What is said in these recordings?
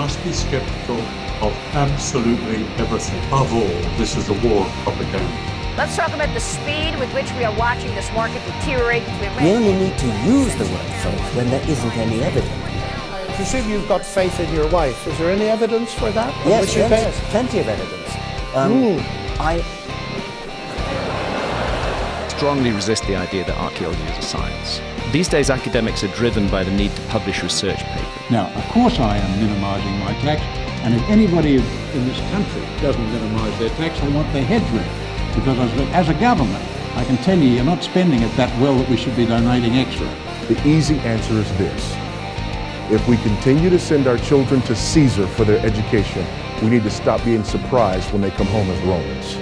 must be skeptical of absolutely everything. Above all, this is a war of propaganda. Let's talk about the speed with which we are watching this market deteriorate. We only need to use the word faith when there isn't any evidence. I presume you've got faith in your wife. Is there any evidence for that? Yes, plenty of evidence. I strongly resist the idea that archaeology is a science. These days, academics are driven by the need to publish research papers. Now, of course I am minimising my tax, and if anybody in this country doesn't minimise their tax, they want their heads ripped. Because as a government, I can tell you, you're not spending it that well that we should be donating extra. The easy answer is this. If we continue to send our children to Caesar for their education, we need to stop being surprised when they come home as Romans.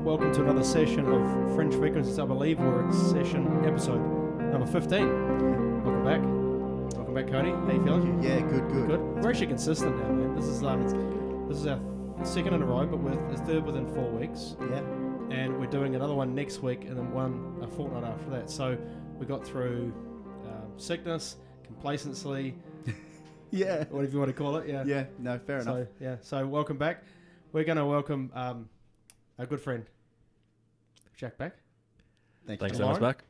Welcome to another session of Fringe Frequencies. I believe we're at episode number 15. Welcome back. Welcome back, Cody. How you feeling? Yeah, good. We're actually consistent now, man. This is our second in a row, but we're third within 4 weeks. Yeah. And we're doing another one next week, and then one a fortnight after that. So we got through sickness, complacency. Yeah. Whatever you want to call it. Yeah. Yeah. No, fair enough. Yeah. So welcome back. We're going to welcome our good friend Jack back. Thanks so much, back.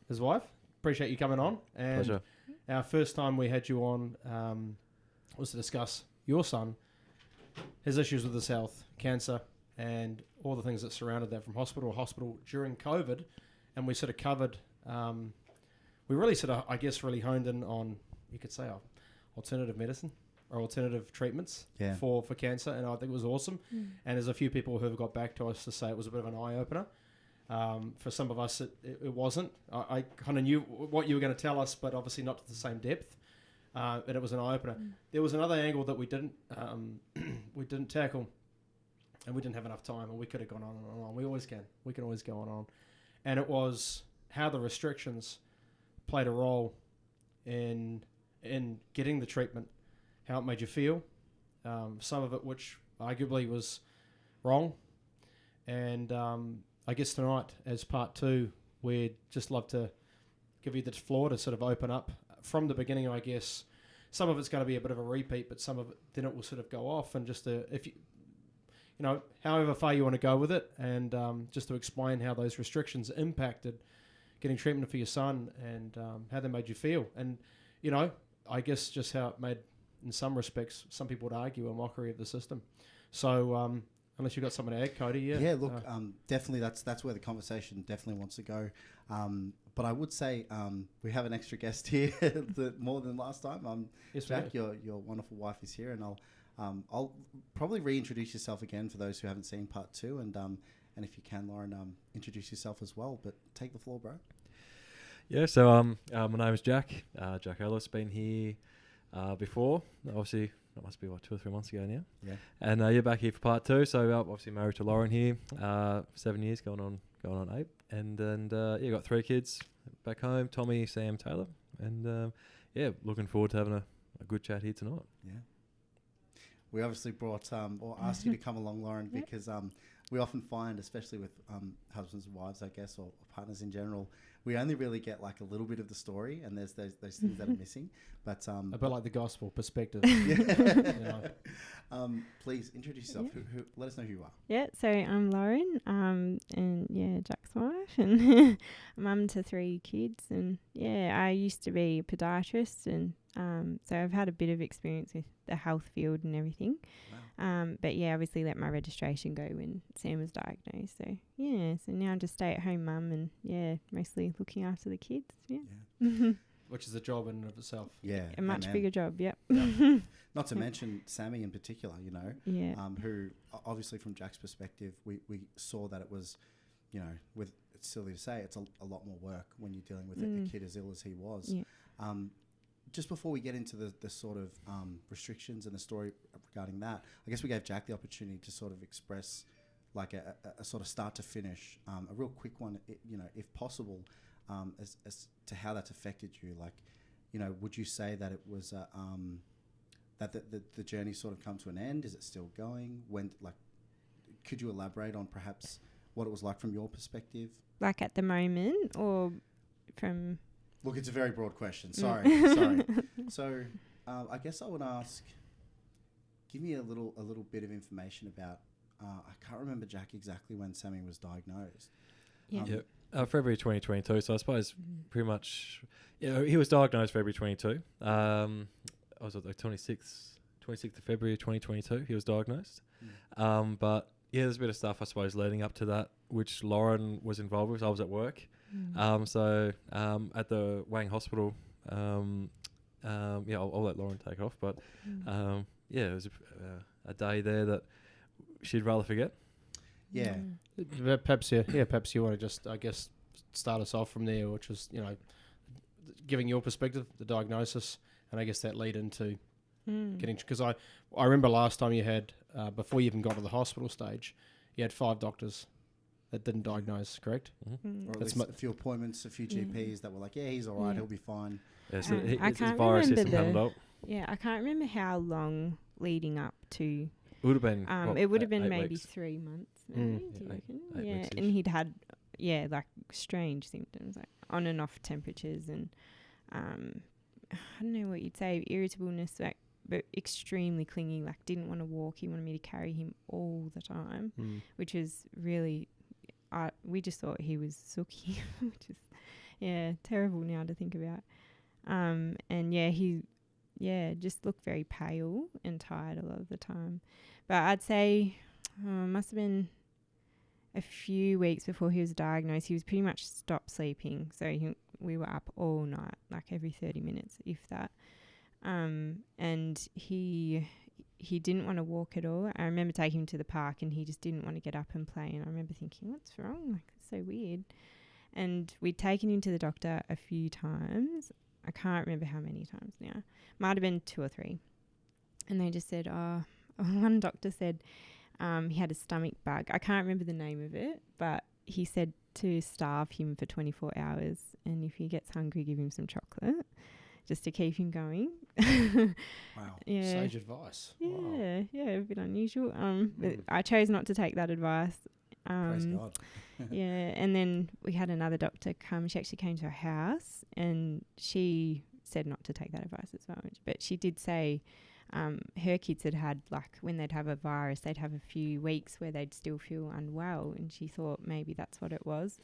His wife. Appreciate you coming on. And Pleasure. Our first time we had you on was to discuss your son, his issues with his health, cancer, and all the things that surrounded that from hospital to hospital during COVID. And we sort of covered, we really sort of, I guess, really honed in on, you could say, alternative medicine or alternative treatments for cancer. And I think it was awesome. And there's a few people who have got back to us to say it was a bit of an eye-opener. For some of us, it wasn't. I kind of knew what you were going to tell us, but obviously not to the same depth. And it was an eye-opener. There was another angle that we didn't tackle, and we didn't have enough time, and we could have gone on and on. We always can. We can always go on and on. And it was how the restrictions played a role in getting the treatment, how it made you feel, some of it which arguably was wrong, and I guess tonight, as part two, we'd just love to give you the floor to sort of open up from the beginning, I guess. Some of it's going to be a bit of a repeat, but some of it, then it will sort of go off, and just to, if you know, however far you want to go with it, and just to explain how those restrictions impacted getting treatment for your son, and how they made you feel. And, you know, I guess just how it made, in some respects, some people would argue, a mockery of the system. So, unless you've got something to add, Cody, Yeah, look, definitely that's where the conversation definitely wants to go. But I would say we have an extra guest here more than last time. Yes, Jack, your wonderful wife is here, and I'll probably reintroduce yourself again for those who haven't seen part two, and if you can, Lauren, introduce yourself as well. But take the floor, bro. Yeah, so my name is Jack. Jack Ellis, been here before, obviously. That must be 2 or 3 months ago now. Yeah. And you're back here for part two. So obviously married to Lauren here, 7 years, going on 8. And yeah, got 3 kids back home, Tommy, Sam, Taylor. And yeah, looking forward to having a good chat here tonight. Yeah. We obviously brought or asked you to come along, Lauren, because we often find, especially with husbands and wives, I guess, or partners in general, we only really get like a little bit of the story, and there's those things that are missing. But a bit like the gospel perspective. Please introduce yourself. Who, let us know who you are. Yeah, so I'm Lauren, and yeah, Jack's wife, and mum to 3 kids, and yeah, I used to be a podiatrist, and so I've had a bit of experience with the health field and everything. Wow. But yeah, obviously let my registration go when Sam was diagnosed. So yeah, so now I'm just stay-at-home mum, and yeah, mostly looking after the kids. Yeah. Which is a job in and of itself. Yeah. A much bigger job, yep. Not to mention Sammy in particular, you know, who obviously from Jack's perspective, we saw that it was, you know, with, it's silly to say, it's a lot more work when you're dealing with a kid as ill as he was. Yeah. Just before we get into the sort of restrictions and the story regarding that, I guess we gave Jack the opportunity to sort of express like a sort of start to finish, a real quick one, you know, if possible, as to how that's affected you. Like, you know, would you say that it was that the journey sort of come to an end? Is it still going? Could you elaborate on perhaps what it was like from your perspective? Like at the moment, or from... Look, it's a very broad question. Sorry. So, I guess I would ask, give me a little bit of information about, I can't remember, Jack, exactly when Sammy was diagnosed. February 2022. So I suppose pretty much, he was diagnosed February 22. I was at the 26th of February 2022. He was diagnosed. But yeah, there's a bit of stuff, I suppose, leading up to that, which Lauren was involved with. I was at work. So at the Wang Hospital, I'll let Lauren take it off. But it was a day there that she'd rather forget. Yeah. Perhaps you want to just, I guess, start us off from there, which is, giving your perspective, the diagnosis, and I guess that lead into getting... Because I remember last time you had, before you even got to the hospital stage, you had 5 doctors that didn't diagnose, correct? Or at least a few appointments, a few GPs that were like, yeah, he's all right, he'll be fine. Yeah, so I can't remember I can't remember how long leading up to... It would have been... it would have been maybe weeks. 3 months, maybe, do you reckon? Eight and he'd had, like strange symptoms, like on and off temperatures and, I don't know what you'd say, irritableness, like, but extremely clingy, like didn't want to walk. He wanted me to carry him all the time, which is really... we just thought he was sooky, which is, terrible now to think about. And he just looked very pale and tired a lot of the time. But I'd say must have been a few weeks before he was diagnosed. He was pretty much stopped sleeping. So we were up all night, like every 30 minutes, if that. And he didn't want to walk at all. I remember taking him to the park and he just didn't want to get up and play. And I remember thinking, what's wrong? Like, it's so weird. And we'd taken him to the doctor a few times. I can't remember how many times now. Might have been 2 or 3. And they just said, one doctor said he had a stomach bug. I can't remember the name of it, but he said to starve him for 24 hours. And if he gets hungry, give him some chocolate just to keep him going. Wow. Yeah. Sage advice. Yeah, wow. Yeah, a bit unusual. But I chose not to take that advice. Praise God. And then we had another doctor come. She actually came to our house and she said not to take that advice as well. But she did say her kids had, like, when they'd have a virus, they'd have a few weeks where they'd still feel unwell, and she thought maybe that's what it was.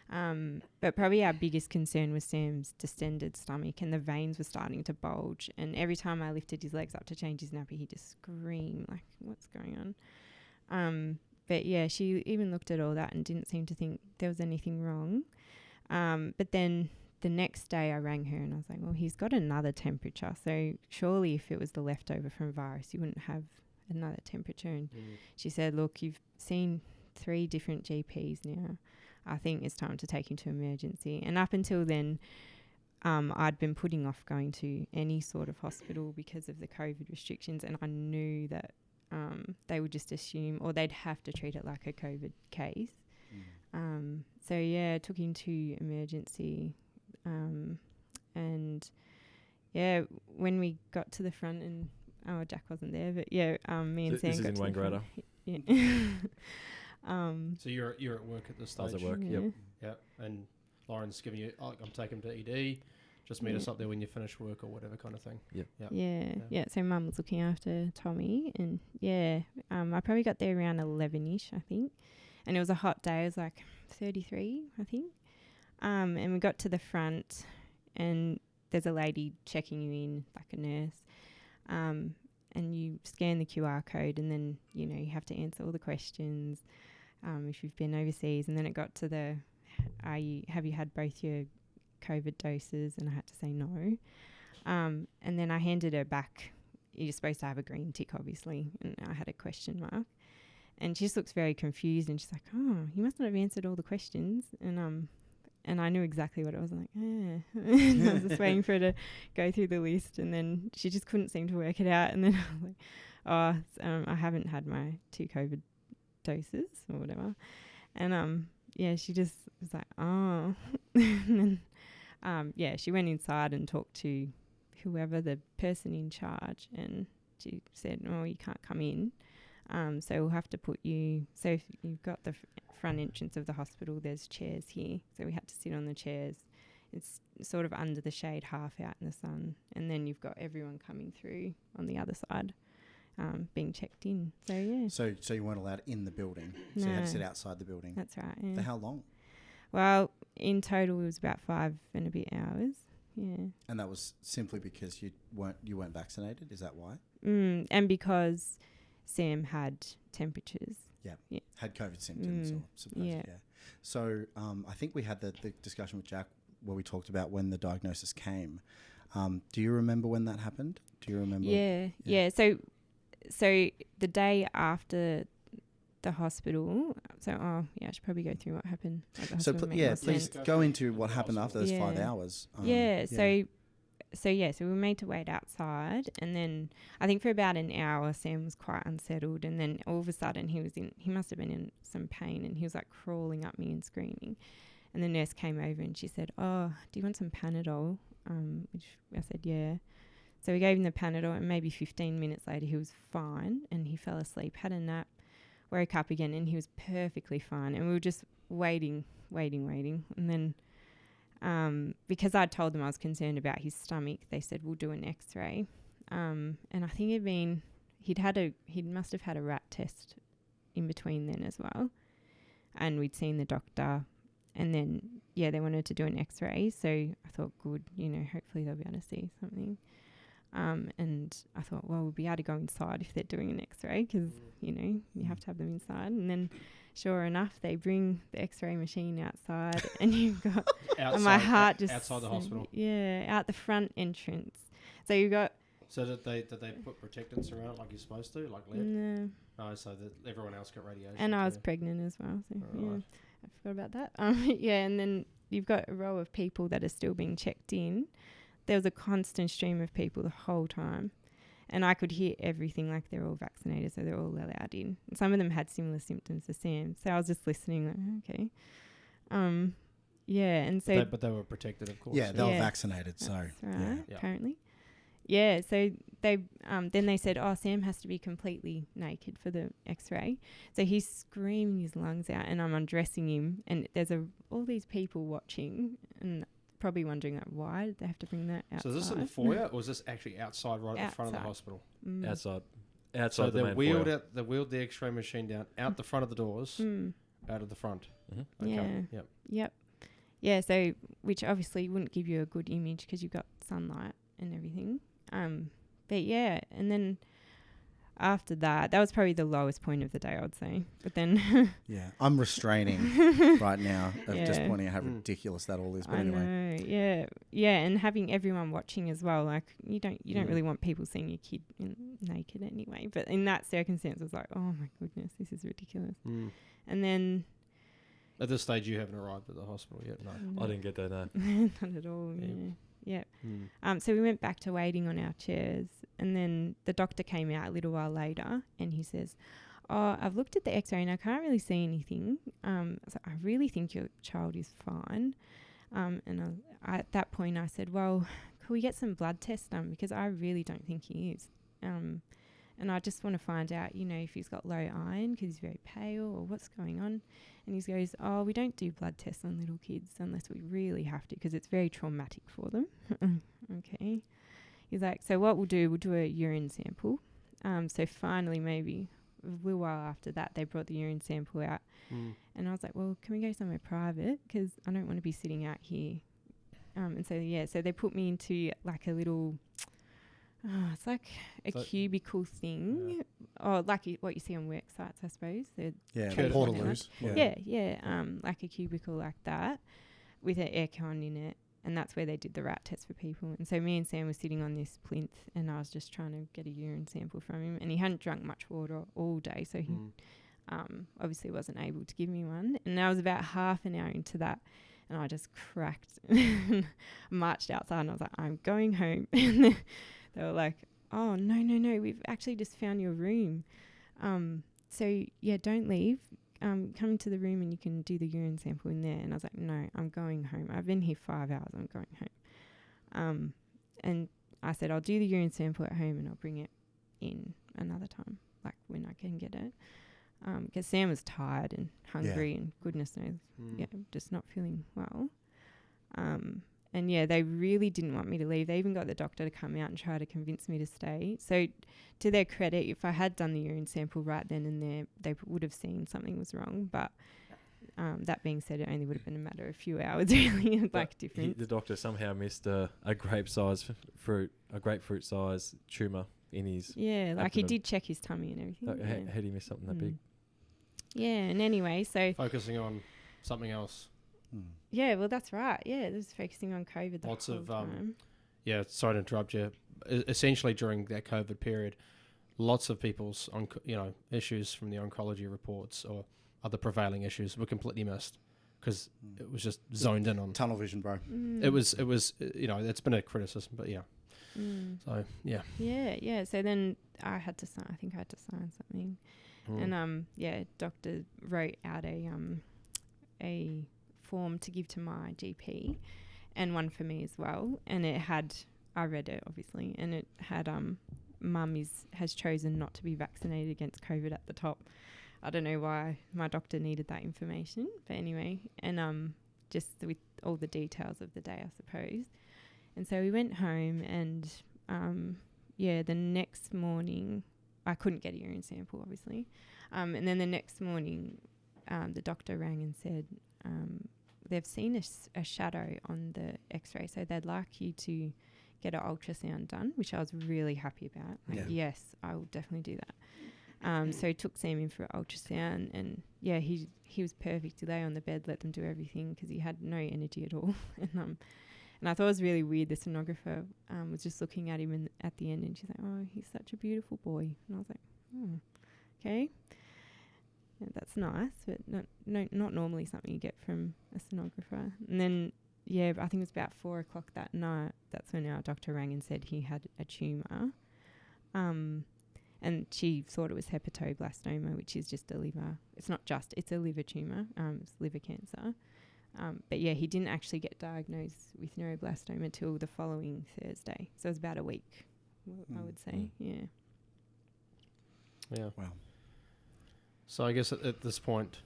But probably our biggest concern was Sam's distended stomach, and the veins were starting to bulge. And every time I lifted his legs up to change his nappy, he'd just scream, like, what's going on? But yeah, she even looked at all that and didn't seem to think there was anything wrong. But then the next day I rang her and I was like, well, he's got another temperature. So surely if it was the leftover from virus, you wouldn't have another temperature. And she said, look, you've seen 3 different GPs now. I think it's time to take him to emergency. And up until then, I'd been putting off going to any sort of hospital because of the COVID restrictions. And I knew that they would just assume, or they'd have to treat it like a COVID case. So yeah, took him to emergency. And yeah, when we got to the front and, Jack wasn't there, but yeah, me and Sam got to the front. This is in Wangaratta. Yeah. So you're at work at this stage? I was at work, Yep. And Lauren's giving you, I'm taking him to ED, just meet us up there when you finish work or whatever kind of thing. Yeah. So Mum was looking after Tommy, and I probably got there around 11ish, I think. And it was a hot day. It was like 33, I think. And we got to the front, and there's a lady checking you in, like a nurse. And you scan the QR code, and then, you have to answer all the questions if you've been overseas. And then it got to the, have you had both your COVID doses? And I had to say no. And then I handed her back. You're supposed to have a green tick, obviously. And I had a question mark. And she just looks very confused, and she's like, oh, you must not have answered all the questions. And I knew exactly what it was. I'm like, And I was just waiting for her to go through the list, and then she just couldn't seem to work it out. And then I was like, I haven't had my 2 COVID doses or whatever. And she just was like, oh. And then she went inside and talked to whoever, the person in charge, and she said, "Oh, you can't come in. So we'll have to put you." So if you've got the front entrance of the hospital, there's chairs here. So we had to sit on the chairs. It's sort of under the shade, half out in the sun, and then you've got everyone coming through on the other side, being checked in. So yeah. So you weren't allowed in the building. So you had to sit outside the building. That's right. Yeah. For how long? Well, in total it was about 5 and a bit hours. Yeah. And that was simply because you weren't vaccinated. Is that why? And because Sam had temperatures. Yeah. Had COVID symptoms, or supposedly. Yeah. So I think we had the discussion with Jack where we talked about when the diagnosis came. Do you remember when that happened? Do you remember? Yeah. So the day after the hospital. So I should probably go through what happened at the hospital. Please go into what happened after those 5 hours. So we were made to wait outside, and then I think for about an hour Sam was quite unsettled, and then all of a sudden he must have been in some pain, and he was like crawling up me and screaming, and the nurse came over and she said, "Oh, do you want some Panadol?" Which I said yeah. So we gave him the Panadol, and maybe 15 minutes later he was fine, and he fell asleep, had a nap, woke up again, and he was perfectly fine, and we were just waiting, and then because I told them I was concerned about his stomach, they said we'll do an X-ray, and I think he must have had a rat test in between then as well, and we'd seen the doctor, and then they wanted to do an X-ray, so I thought, good, hopefully they'll be able to see something, and I thought, well, we'll be able to go inside if they're doing an X-ray, because you have to have them inside, and then sure enough, they bring the X-ray machine outside, and you've got and my heart just outside the hospital. Yeah, out the front entrance. So you got. So did they put protectants around it like you're supposed to, like lead? No. No, so that everyone else got radiation. And I was pregnant as well, so I forgot about that. And then you've got a row of people that are still being checked in. There was a constant stream of people the whole time. And I could hear everything, like they're all vaccinated, so they're all allowed in. And some of them had similar symptoms to Sam, so I was just listening, like, okay. And so... But they were protected, of course. Yeah, they were vaccinated, so... That's right, apparently. Yeah, so they then they said, oh, Sam has to be completely naked for the X-ray. So he's screaming his lungs out, and I'm undressing him, and there's all these people watching, and... probably wondering why did they have to bring that outside. So is this in the foyer, or is this actually outside, right at the front of the hospital? Outside so the main foyer. They wheeled the X-ray machine down out the front of the doors, out of the front. Mm-hmm. Okay. Yep. Yeah. So which obviously wouldn't give you a good image because you've got sunlight and everything. But yeah, and then after that was probably the lowest point of the day, I would say. But then I'm restraining right now of just pointing out how ridiculous that all is. But anyway, and having everyone watching as well. Like you don't really want people seeing your kid naked anyway. But in that circumstance, it was like, oh my goodness, this is ridiculous. And then at this stage, you haven't arrived at the hospital yet. No, I didn't get that. No, not at all. Yeah. So we went back to waiting on our chairs, and then the doctor came out a little while later, and he says, "Oh, I've looked at the X-ray and I can't really see anything. So I really think your child is fine." And at that point, I said, "Well, could we get some blood tests done, because I really don't think he is. And I just want to find out, if he's got low iron because he's very pale, or what's going on." And he goes, "Oh, we don't do blood tests on little kids unless we really have to, because it's very traumatic for them." Okay. He's like, "So what we'll do a urine sample." So finally, maybe a little while after that, they brought the urine sample out. And I was like, "Well, can we go somewhere private? Because I don't want to be sitting out here." And so they put me into like a little... it's like a cubicle thing, or like what you see on work sites, I suppose. Portaloos. Like a cubicle like that with an aircon in it, and that's where they did the rat test for people. And so me and Sam were sitting on this plinth, and I was just trying to get a urine sample from him, and he hadn't drunk much water all day, so he obviously wasn't able to give me one. And I was about half an hour into that, and I just cracked, marched outside, and I was like, "I'm going home." And they were like, "Oh, no, we've actually just found your room. So, don't leave. Come into the room and you can do the urine sample in there." And I was like, "No, I'm going home. I've been here 5 hours. I'm going home." And I said, "I'll do the urine sample at home and I'll bring it in another time, like when I can get it. Because Sam was tired and hungry and goodness knows, just not feeling well. And yeah, they really didn't want me to leave. They even got the doctor to come out and try to convince me to stay. So to their credit, if I had done the urine sample right then and there, they would have seen something was wrong. But that being said, it only would have been a matter of a few hours, really, like difference. The doctor somehow missed a grapefruit size tumour in his like he did check his tummy and everything. How do you miss something that big? Yeah, and anyway, so... Focusing on something else. Yeah, well, that's right. Yeah, it was focusing on COVID the Lots whole of time. Yeah, sorry to interrupt you. Essentially, during that COVID period, lots of people's issues from the oncology reports or other prevailing issues were completely missed because it was just zoned in on tunnel vision, bro. It was it's been a criticism, but yeah. So yeah. So then I had to sign. I think I had to sign something, and doctor wrote out a form to give to my GP and one for me as well, and I read it obviously, and it had mum has chosen not to be vaccinated against COVID at the top. I don't know why my doctor needed that information, but anyway, and just with all the details of the day, I suppose. And so we went home, and the next morning I couldn't get a urine sample obviously, and then the next morning the doctor rang and said they've seen a shadow on the x-ray, so they'd like you to get an ultrasound done, which I was really happy about. Yes, I will definitely do that. So he took Sam in for an ultrasound, and he was perfect. He lay on the bed, let them do everything because he had no energy at all. And I thought it was really weird. The sonographer was just looking at him at the end, and she's like, "Oh, he's such a beautiful boy." And I was like, okay. That's nice, but not normally something you get from a sonographer. And then, I think it was about 4:00 that night. That's when our doctor rang and said he had a tumour. And she thought it was hepatoblastoma, which is just a liver. It's not just, it's a liver tumour. It's liver cancer. But he didn't actually get diagnosed with neuroblastoma till the following Thursday. So it was about a week, I would say. Yeah. Wow. So I guess at this point,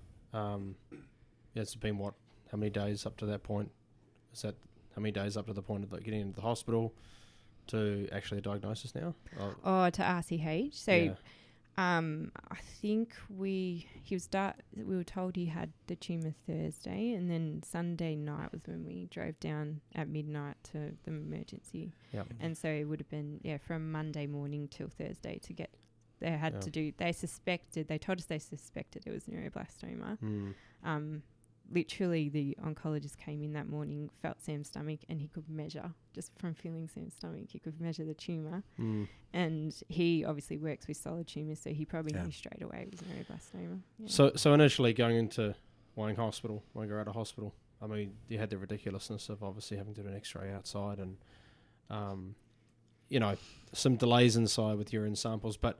it's been how many days up to that point? Is that how many days up to the point of getting into the hospital to actually a diagnosis now? To RCH. So I think we were told he had the tumour Thursday, and then Sunday night was when we drove down at midnight to the emergency. Yep. And so it would have been from Monday morning till Thursday to get. They had to do. They told us they suspected it was neuroblastoma. Literally, the oncologist came in that morning, felt Sam's stomach, and he could measure, just from feeling Sam's stomach, he could measure the tumour. And he obviously works with solid tumours, so he probably knew straight away it was neuroblastoma. Yeah. So initially going into Wangaratta Hospital, I mean, you had the ridiculousness of obviously having to do an X-ray outside, and some delays inside with urine samples, but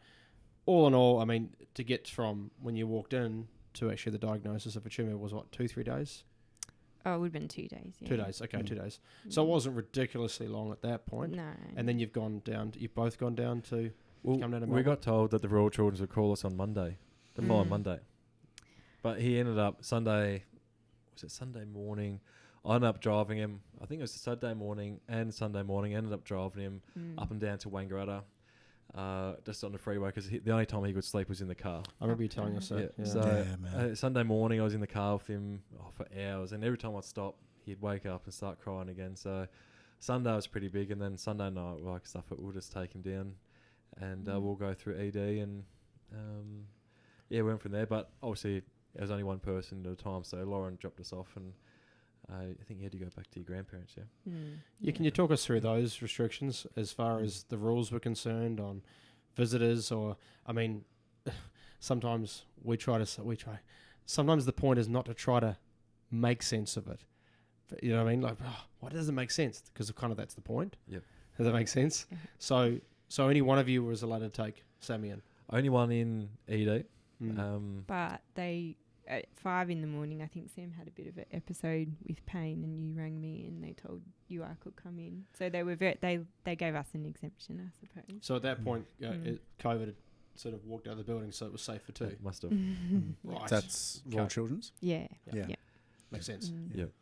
all in all, I mean, to get from when you walked in to actually the diagnosis of a tumour was 2-3 days? Oh, it would have been 2 days. Yeah. 2 days, okay, 2 days. So it wasn't ridiculously long at that point. No. And then you've both gone down to come down to Melbourne? We got told that the Royal Children's would call us on Monday, the following Monday. But he ended up Sunday morning. I ended up driving him, I think it was Saturday morning and Sunday morning, ended up driving him up and down to Wangaratta. Just on the freeway, because the only time he could sleep was in the car. I remember you telling us that. Yeah. So Sunday morning I was in the car with him for hours, and every time I'd stop he'd wake up and start crying again. So Sunday was pretty big, and then Sunday night we'll just take him down and we'll go through ED, and went from there. But obviously there was only one person at a time, so Lauren dropped us off, and I think you had to go back to your grandparents, Can you talk us through those restrictions as far as the rules were concerned on visitors? Or, I mean, sometimes sometimes the point is not to try to make sense of it. But, you know what I mean? Like, why does it make sense? Because kind of that's the point. Yep. Does that make sense? So only one of you was allowed to take Sammy in? Only one in ED. But they at 5 a.m, I think Sam had a bit of an episode with pain, and you rang me and they told you I could come in. So they were they gave us an exemption, I suppose. So at that point, COVID had sort of walked out of the building, so it was safer too. It must have. Right. That's Royal Children's? Yeah. Makes sense.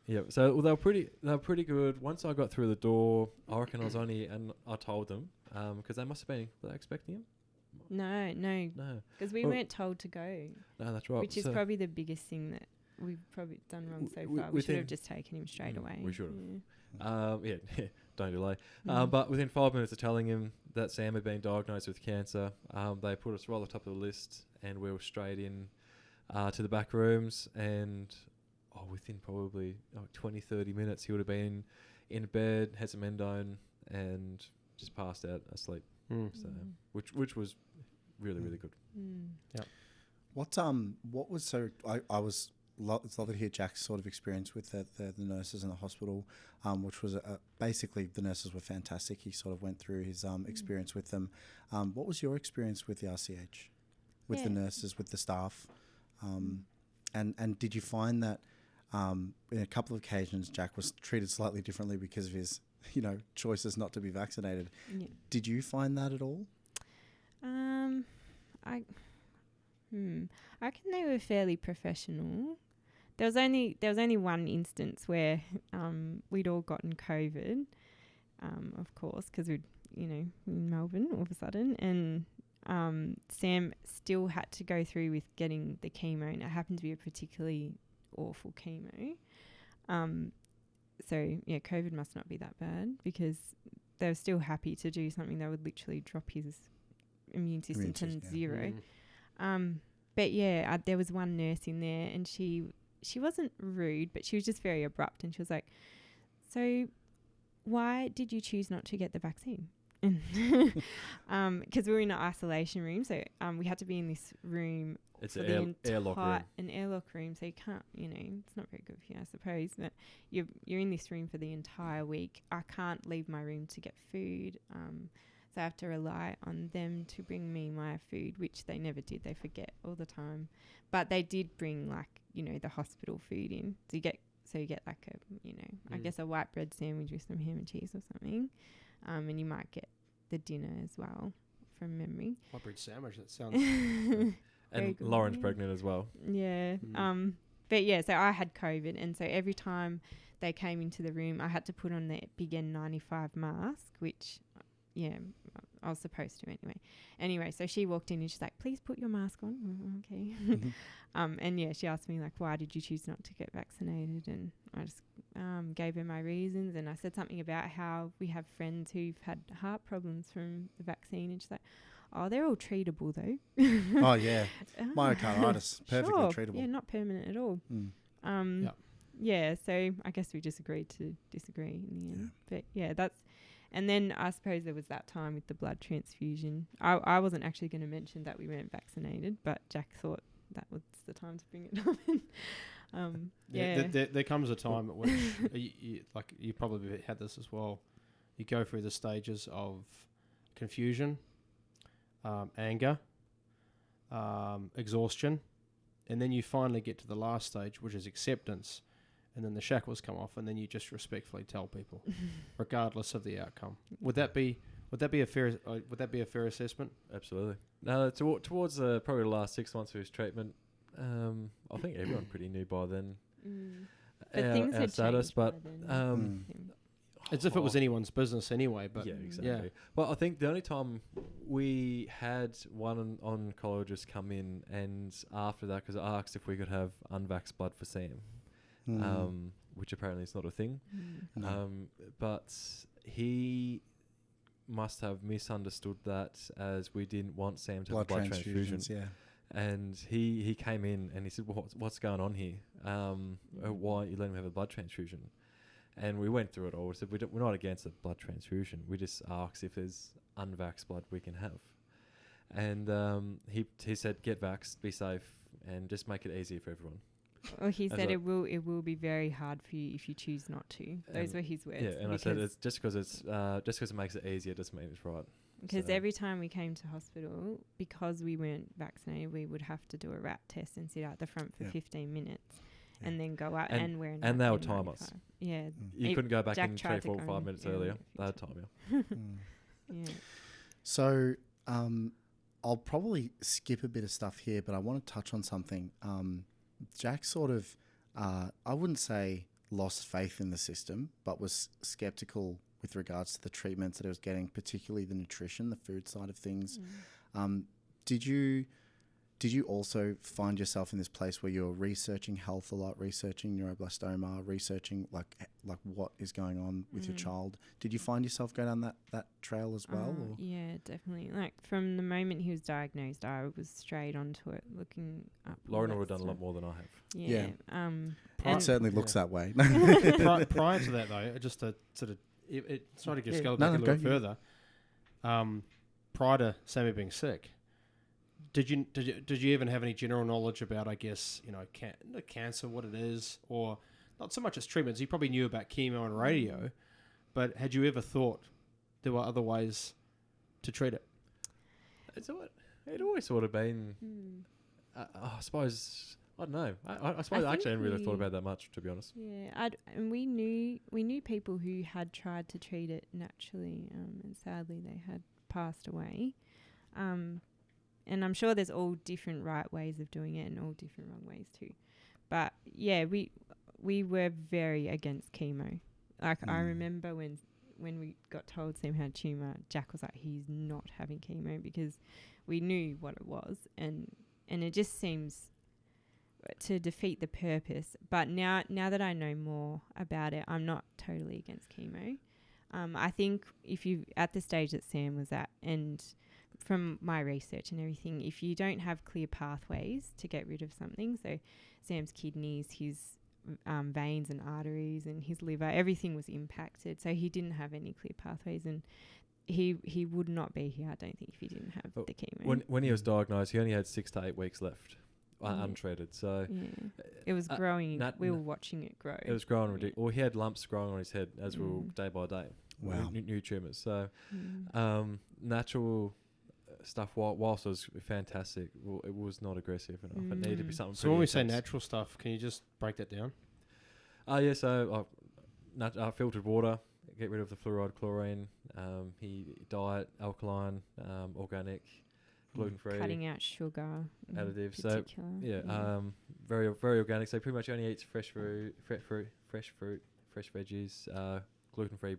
Yeah. So they were pretty good. Once I got through the door, I reckon I was only, and I told them, because they must have been, were they expecting him? No. Because we weren't told to go. No, that's right. Which is probably the biggest thing that we've probably done wrong so far. We should have just taken him straight away. We should have. Don't delay. But within 5 minutes of telling him that Sam had been diagnosed with cancer, they put us right on the top of the list, and we were straight in to the back rooms, and within probably 20, 30 minutes, he would have been in bed, had some endone, and just passed out asleep. So, which was really, really good. Yep. What was so? I was it's lovely to hear Jack's sort of experience with the nurses in the hospital, which was basically the nurses were fantastic. He sort of went through his experience with them. What was your experience with the RCH, with the nurses, with the staff, and did you find that in a couple of occasions Jack was treated slightly differently because of his choices not to be vaccinated? Yeah. Did you find that at all? I reckon they were fairly professional. There was only one instance where we'd all gotten COVID, of course, because we'd in Melbourne all of a sudden, and Sam still had to go through with getting the chemo, and it happened to be a particularly awful chemo. So COVID must not be that bad, because they were still happy to do something that would literally drop his immune system to zero. But there was one nurse in there, and she wasn't rude, but she was just very abrupt, and she was like, "So, why did you choose not to get the vaccine?" Because we were in an isolation room, so we had to be in this room. It's an airlock room. An airlock room, so you can't, it's not very good for you, I suppose. But you're in this room for the entire week. I can't leave my room to get food. So I have to rely on them to bring me my food, which they never did. They forget all the time. But they did bring the hospital food in. So you get like a, I guess a white bread sandwich with some ham and cheese or something. And you might get the dinner as well, from memory. White bread sandwich, that sounds... And Lauren's pregnant as well. Yeah. But so I had COVID, and so every time they came into the room, I had to put on the big N95 mask, which... I was supposed to anyway. So she walked in and she's like, "Please put your mask on." Okay. And she asked me why did you choose not to get vaccinated? And I just gave her my reasons, and I said something about how we have friends who've had heart problems from the vaccine, and she's like, "Oh, they're all treatable though." Oh yeah, myocarditis, perfectly treatable. Yeah, not permanent at all. So I guess we just agreed to disagree in the end. But that's. And then I suppose there was that time with the blood transfusion. I wasn't actually going to mention that we weren't vaccinated, but Jack thought that was the time to bring it up. There comes a time at which, you probably had this as well, you go through the stages of confusion, anger, exhaustion, and then you finally get to the last stage, which is acceptance. And then the shackles come off, and then you just respectfully tell people, regardless of the outcome. Would that be a fair assessment? Absolutely. No, towards probably the last 6 months of his treatment, I think everyone pretty knew by then. But things had changed by then. As if it was anyone's business anyway. But exactly. Yeah. Well, I think the only time we had one oncologist come in, and after that, because I asked if we could have unvaxxed blood for Sam. Which apparently is not a thing. But he must have misunderstood that as we didn't want Sam to have blood transfusions. Yeah. And he came in and he said, what's going on here? Why aren't you letting him have a blood transfusion? And we went through it all. We said, we're not against a blood transfusion. We just asked if there's unvaxxed blood we can have. And he said, get vaxxed, be safe, and just make it easier for everyone. Well, he said it will be very hard for you if you choose not to. Those were his words. Yeah, and I said it's just because it makes it easier doesn't mean it's right. Because So- every time we came to hospital, because we weren't vaccinated, we would have to do a rat test and sit out the front for 15 minutes and then go out and wear and they would N95. time us. Yeah. You couldn't go back Jack in tried 3, to 4, go 5 in minutes early earlier. a few They'd times. time you. Yeah. So I'll probably skip a bit of stuff here, but I want to touch on something. Jack sort of, I wouldn't say lost faith in the system, but was skeptical with regards to the treatments that he was getting, particularly the nutrition, the food side of things. Did you also find yourself in this place where you're researching health a lot, researching neuroblastoma, researching like what is going on with your child? Did you find yourself go down that trail as well? Or? Yeah, definitely. Like from the moment he was diagnosed, I was straight onto it, looking up. Lauren would have done a lot more than I have. Yeah. It certainly looks that way. Prior to that, though, just to sort of, it's not to get scaled back a little further. Prior to Sammy being sick, did you even have any general knowledge about, I guess, cancer, what it is, or not so much as treatments? You probably knew about chemo and radio, but had you ever thought there were other ways to treat it? It always sort of been. I suppose I don't know. I suppose I actually hadn't really thought about that much, to be honest. Yeah, and we knew people who had tried to treat it naturally, and sadly they had passed away. And I'm sure there's all different right ways of doing it and all different wrong ways too. But yeah, we were very against chemo. Like I remember when we got told Sam had tumour, Jack was like, he's not having chemo, because we knew what it was, and it just seems to defeat the purpose. But now that I know more about it, I'm not totally against chemo. I think if you at the stage that Sam was at, and from my research and everything, if you don't have clear pathways to get rid of something, so Sam's kidneys, his veins and arteries and his liver, everything was impacted, so he didn't have any clear pathways, and he would not be here, I don't think, if he didn't have the chemo. When he was diagnosed, he only had 6 to 8 weeks left untreated, so it was growing. We were watching it grow. It was growing ridiculous. Well, he had lumps growing on his head as we were day by day. Wow. New tumours. So natural stuff, whilst it was fantastic, it was not aggressive enough. It needed to be something. So when we say natural stuff, can you just break that down? So filtered water, get rid of the fluoride, chlorine. Diet, alkaline, organic, gluten-free, cutting out sugar, additives. So very very organic. So pretty much only eats fresh fruit, fresh veggies, gluten-free,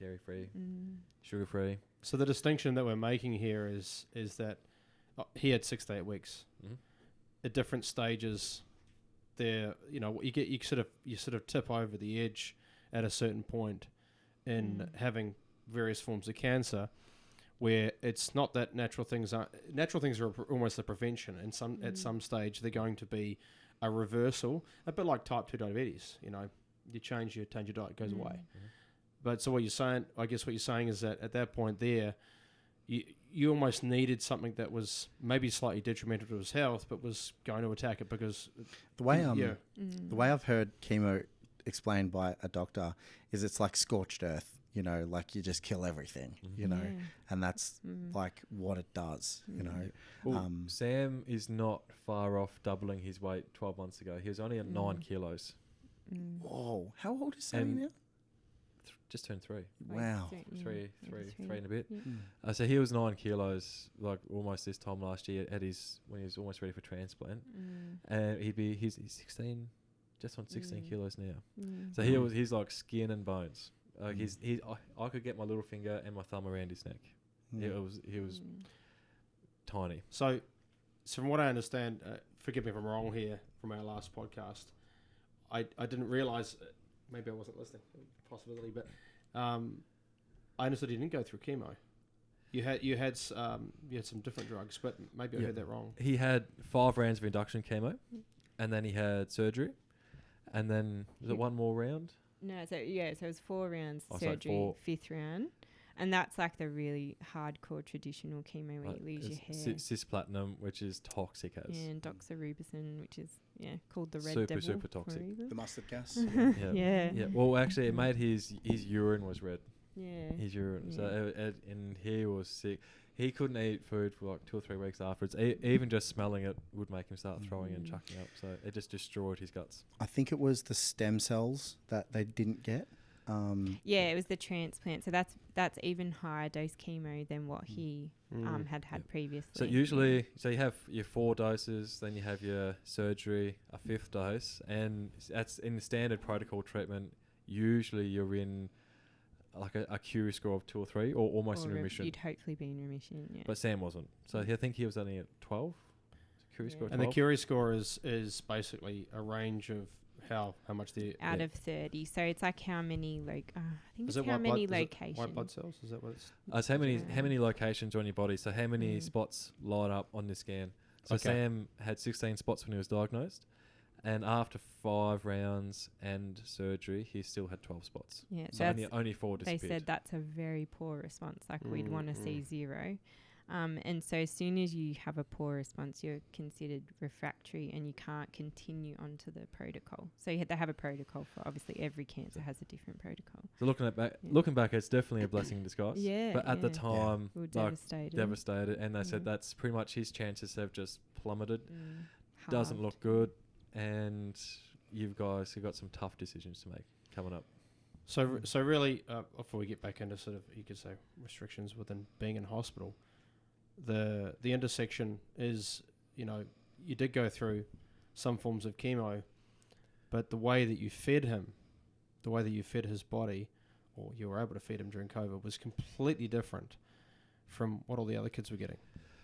dairy-free, sugar-free. So the distinction that we're making here is that he had 6 to 8 weeks at different stages. There, you sort of tip over the edge at a certain point in having various forms of cancer, where it's not that natural things are almost a prevention, and at some stage they're going to be a reversal, a bit like type 2 diabetes. You change your diet, it goes away. But so what you're saying is that at that point there, you almost needed something that was maybe slightly detrimental to his health, but was going to attack it, because the way I've heard chemo explained by a doctor is it's like scorched earth. Like you just kill everything, and that's like what it does, Well, Sam is not far off doubling his weight 12 months ago. He was only at 9 kilos. Whoa. How old is Sammy now? Just turned 3. Wow. Three and a bit. So he was 9 kilos, like almost this time last year when he was almost ready for transplant. And he's 16, just on 16 kilos now. So he's like skin and bones. Like I could get my little finger and my thumb around his neck. He was tiny. So from what I understand, forgive me if I'm wrong here, from our last podcast, I didn't realise, maybe I wasn't listening, possibility, but I understood he didn't go through chemo. You had some different drugs, but maybe I heard that wrong. He had 5 rounds of induction chemo, and then he had surgery, and then was it one more round? No, so it was 4 rounds surgery, 5th round, and that's like the really hardcore traditional chemo where you lose your hair. Cisplatinum, which is toxic as. Yeah, and doxorubicin, which is called the red devil. Super toxic. The mustard gas. Yeah. Well, actually, it made his urine was red. Yeah. his urine. Yeah. So and he was sick. He couldn't eat food for like 2 or 3 weeks afterwards. Even just smelling it would make him start throwing and chucking up. So it just destroyed his guts. I think it was the stem cells that they didn't get. Yeah, it was the transplant. So that's even higher dose chemo than what he had previously. So usually, you have your 4 doses, then you have your surgery, a 5th dose, and that's in the standard protocol treatment. Usually, you're in like a Curie score of 2 or 3, or almost in remission. You'd hopefully be in remission. Yeah. But Sam wasn't. So I think he was only at 12. Curie score. And 12? the Curie score is basically a range of how much the out of 30. So it's like how many I think is it's it how white many blood, locations. white blood cells? Is that what it's? It's how many locations on your body. So how many spots line up on the scan. So Sam had 16 spots when he was diagnosed, and after 5 rounds and surgery, he still had 12 spots. Yeah, so only 4 disappeared. They said that's a very poor response. Like we'd want to see 0. And so as soon as you have a poor response, you're considered refractory and you can't continue onto the protocol. So you had to have a protocol for obviously every cancer has a different protocol. So looking back, it's definitely a blessing in disguise. Yeah. But at the time, we were devastated. And they said that's pretty much his chances have just plummeted. Doesn't look good. And you've got some tough decisions to make coming up. So really, before we get back into sort of, you could say, restrictions within being in hospital, the intersection is, you did go through some forms of chemo, but the way that you fed him, the way that you fed his body, or you were able to feed him during COVID, was completely different from what all the other kids were getting.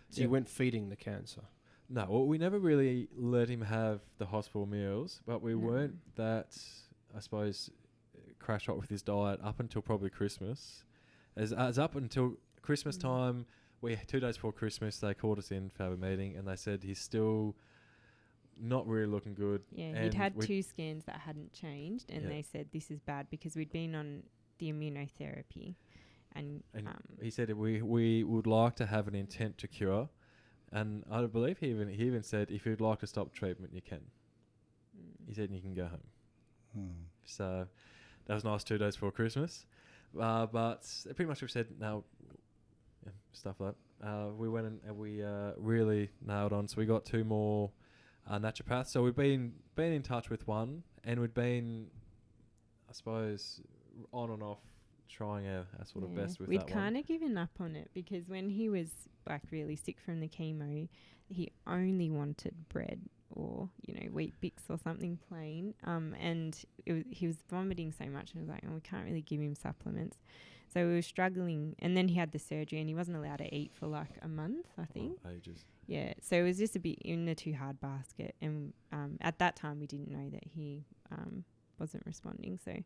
So you weren't feeding the cancer. No, well, we never really let him have the hospital meals, but we weren't that, I suppose, crash hot with his diet up until probably Christmas. As up until Christmas time, 2 days before Christmas, they called us in for a meeting, and they said he's still not really looking good. Yeah, he'd had 2 scans that hadn't changed, and they said this is bad because we'd been on the immunotherapy. And he said we would like to have an intent to cure. And I believe he even said, if you'd like to stop treatment, you can. He said, you can go home. So that was nice 2 days before Christmas. But pretty much we've said, no, stuff like that. We went and we really nailed on. So we got 2 more naturopaths. So we've been in touch with one, and we'd been, I suppose, on and off trying our sort of best with that one. We'd kind of given up on it because when he was like really sick from the chemo, he only wanted bread or Weet Bix or something plain. And he was vomiting so much, and I was like, we can't really give him supplements. So we were struggling, and then he had the surgery, and he wasn't allowed to eat for like a month, I think. Ages. Yeah, so it was just a bit in the too hard basket, and at that time we didn't know that he wasn't responding. So.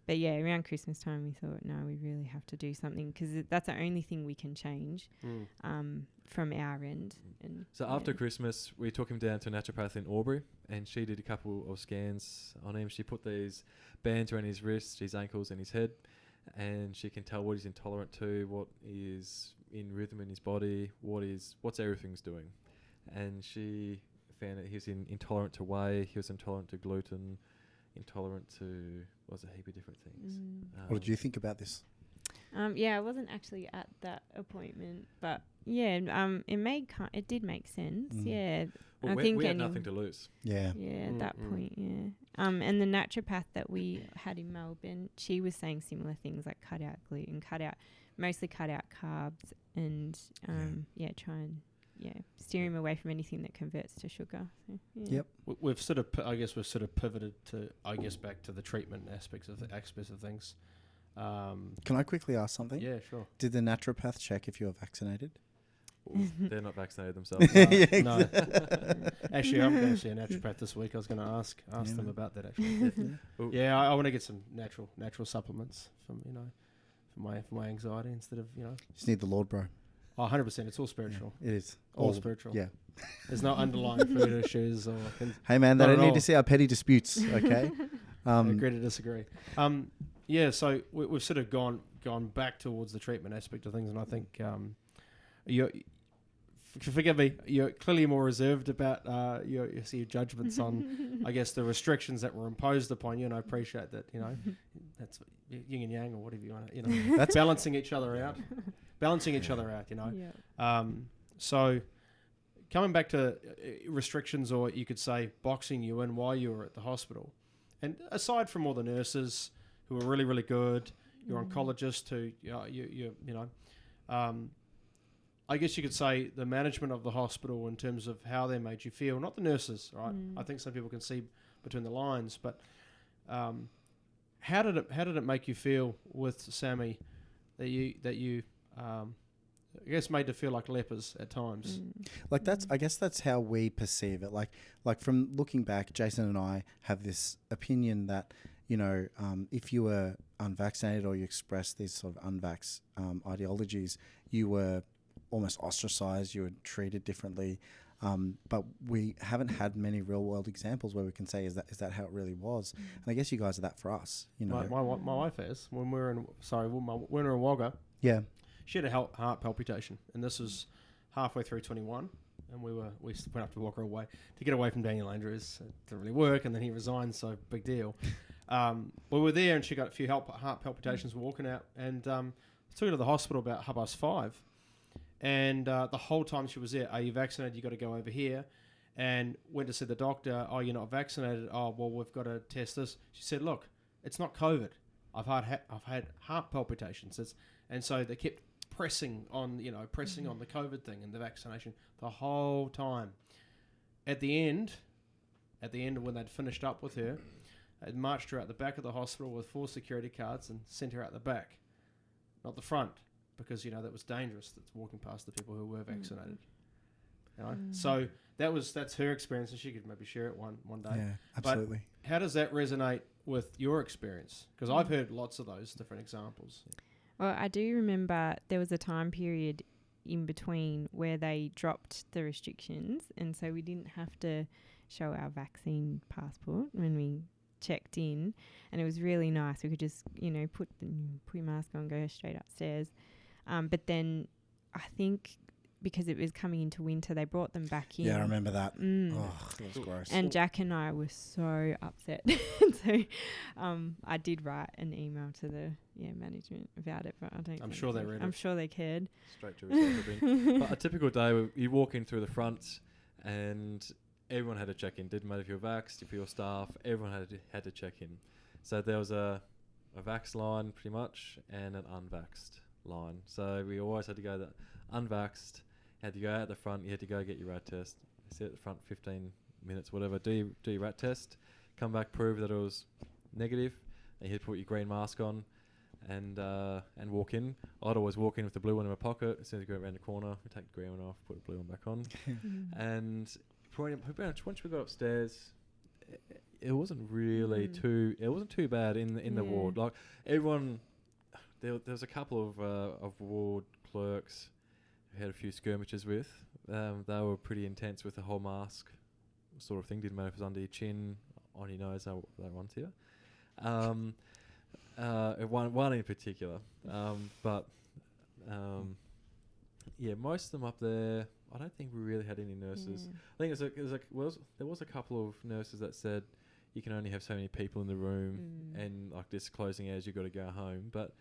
But yeah, around Christmas time, we thought, no, we really have to do something because that's the only thing we can change from our end. And so after Christmas, we took him down to a naturopath in Albury, and she did a couple of scans on him. She put these bands around his wrists, his ankles, and his head, and she can tell what he's intolerant to, what is in rhythm in his body, what's everything's doing. And she found that he was intolerant to whey, he was intolerant to gluten, intolerant to a heap of different things. What did you think about this? Yeah, I wasn't actually at that appointment, but yeah, it did make sense. Yeah, well, I think we had nothing to lose. Yeah, at that point, yeah. And the naturopath that we had in Melbourne, she was saying similar things like cut out gluten, mostly cut out carbs, and try and steer him away from anything that converts to sugar. So, Yep. We've sort of pivoted to back to the treatment aspects of things. Can I quickly ask something? Yeah, sure. Did the naturopath check if you were vaccinated? They're not vaccinated themselves. No. Actually, I'm going to see a naturopath this week. I was going to ask them about that. Actually, I want to get some natural supplements for my anxiety instead of Just need the Lord, bro. Oh, 100%. It's all spiritual. Yeah, it is. All spiritual. Yeah. There's no underlying food issues. Hey, man, they don't need to see our petty disputes, okay? Agree to disagree. So we've sort of gone back towards the treatment aspect of things, and I think forgive me, you're clearly more reserved about your judgments on, I guess, the restrictions that were imposed upon you, and I appreciate that. That's yin and yang, or whatever you want to. That's balancing each other out. So coming back to restrictions, or you could say boxing you in while you were at the hospital, and aside from all the nurses who were really, really good, your oncologist who I guess you could say the management of the hospital in terms of how they made you feel, not the nurses, right? I think some people can see between the lines, but how did it make you feel with Sammy that you I guess made to feel like lepers at times? Like I guess that's how we perceive it. Like from looking back, Jason and I have this opinion that, if you were unvaccinated or you expressed these sort of unvax ideologies, you were almost ostracized, you were treated differently. But we haven't had many real world examples where we can say, is that how it really was? And I guess you guys are that for us, My wife has. When we were in Wagga. Yeah. She had a heart palpitation, and this was halfway through 21, and we went up to walk her away to get away from Daniel Andrews. It didn't really work, and then he resigned, so big deal. We were there, and she got a few heart palpitations walking out, and took her to the hospital about 5:30. And the whole time she was there, are you vaccinated? You got to go over here. And went to see the doctor. Oh, you're not vaccinated. Oh, well, we've got to test this. She said, look, it's not COVID. I've had heart palpitations. And so they kept pressing on the COVID thing and the vaccination the whole time. At the end when they'd finished up with her, they'd marched her out the back of the hospital with 4 security cards and sent her out the back, not the front. Because that was dangerous. That's walking past the people who were vaccinated. So that's her experience, and she could maybe share it one day. Yeah, absolutely. But how does that resonate with your experience? Because I've heard lots of those different examples. Well, I do remember there was a time period in between where they dropped the restrictions, and so we didn't have to show our vaccine passport when we checked in, and it was really nice. We could just put your mask on, go straight upstairs. But then I think because it was coming into winter, they brought them back in. Yeah, I remember that. Oh, that was gross. And Jack and I were so upset. So I did write an email to the management about it, but I'm sure they read it. I'm sure they cared. Straight to recycle bin. But a typical day, you walk in through the front and everyone had to check in. Didn't matter if you're vaxxed, if you're staff, everyone had to check in. So there was a vax line pretty much and an unvaxxed line. So we always had to go the unvaxxed, had to go out the front, you had to go get your rat test, sit at the front 15 minutes, whatever, do your rat test, come back, prove that it was negative, and you had to put your green mask on and walk in. I'd always walk in with the blue one in my pocket. As soon as you go around the corner, we take the green one off, put the blue one back on. And once we got upstairs, it wasn't really too bad in the ward. Like everyone, there was a couple of ward clerks who had a few skirmishes with. They were pretty intense with the whole mask sort of thing. Didn't matter if it was under your chin, on your nose, they wanted you. One in particular. Most of them up there, I don't think we really had any nurses. I think there was a couple of nurses that said you can only have so many people in the room and like this closing hours, you've got to go home. But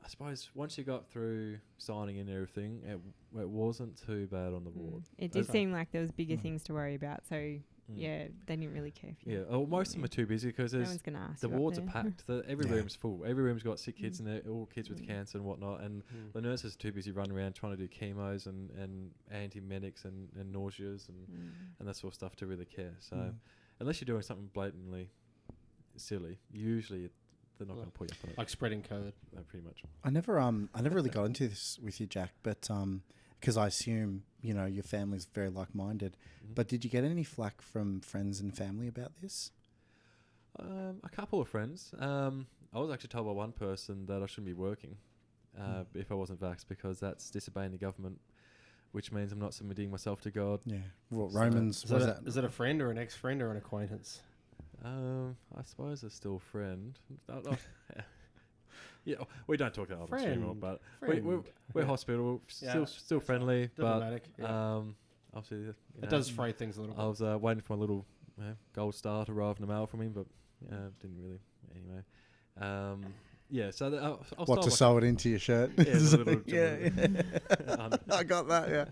I suppose once you got through signing in and everything, it wasn't too bad on the ward. It did seem like there was bigger things to worry about. So they didn't really care. Most of them are too busy because no one's gonna ask the wards are packed. Every room's full. Every room's got sick kids in there, all kids with cancer and whatnot. And the nurses are too busy running around trying to do chemos and antiemetics and nauseas and that sort of stuff to really care. So unless you're doing something blatantly silly, usually they're not going to put you up on it. Like spreading COVID. Pretty much. I never really got into this with you, Jack, but because I assume your family's very like-minded. But did you get any flack from friends and family about this? A couple of friends. I was actually told by one person that I shouldn't be working if I wasn't vaxxed because that's disobeying the government, which means I'm not submitting myself to God. Yeah. Well, Romans. Is it a friend or an ex-friend or an acquaintance? I suppose a still friend. Yeah, we don't talk about Friend. anymore, but Friend. we're hospitable, Yeah. still friendly, but Diplomatic, yeah. obviously you know, It does fray things a little I was waiting for my little gold star to arrive in the mail from him, but didn't really. Anyway, yeah. So I'll What, start to sew it into your shirt? Yeah, the little yeah. I got that. Yeah.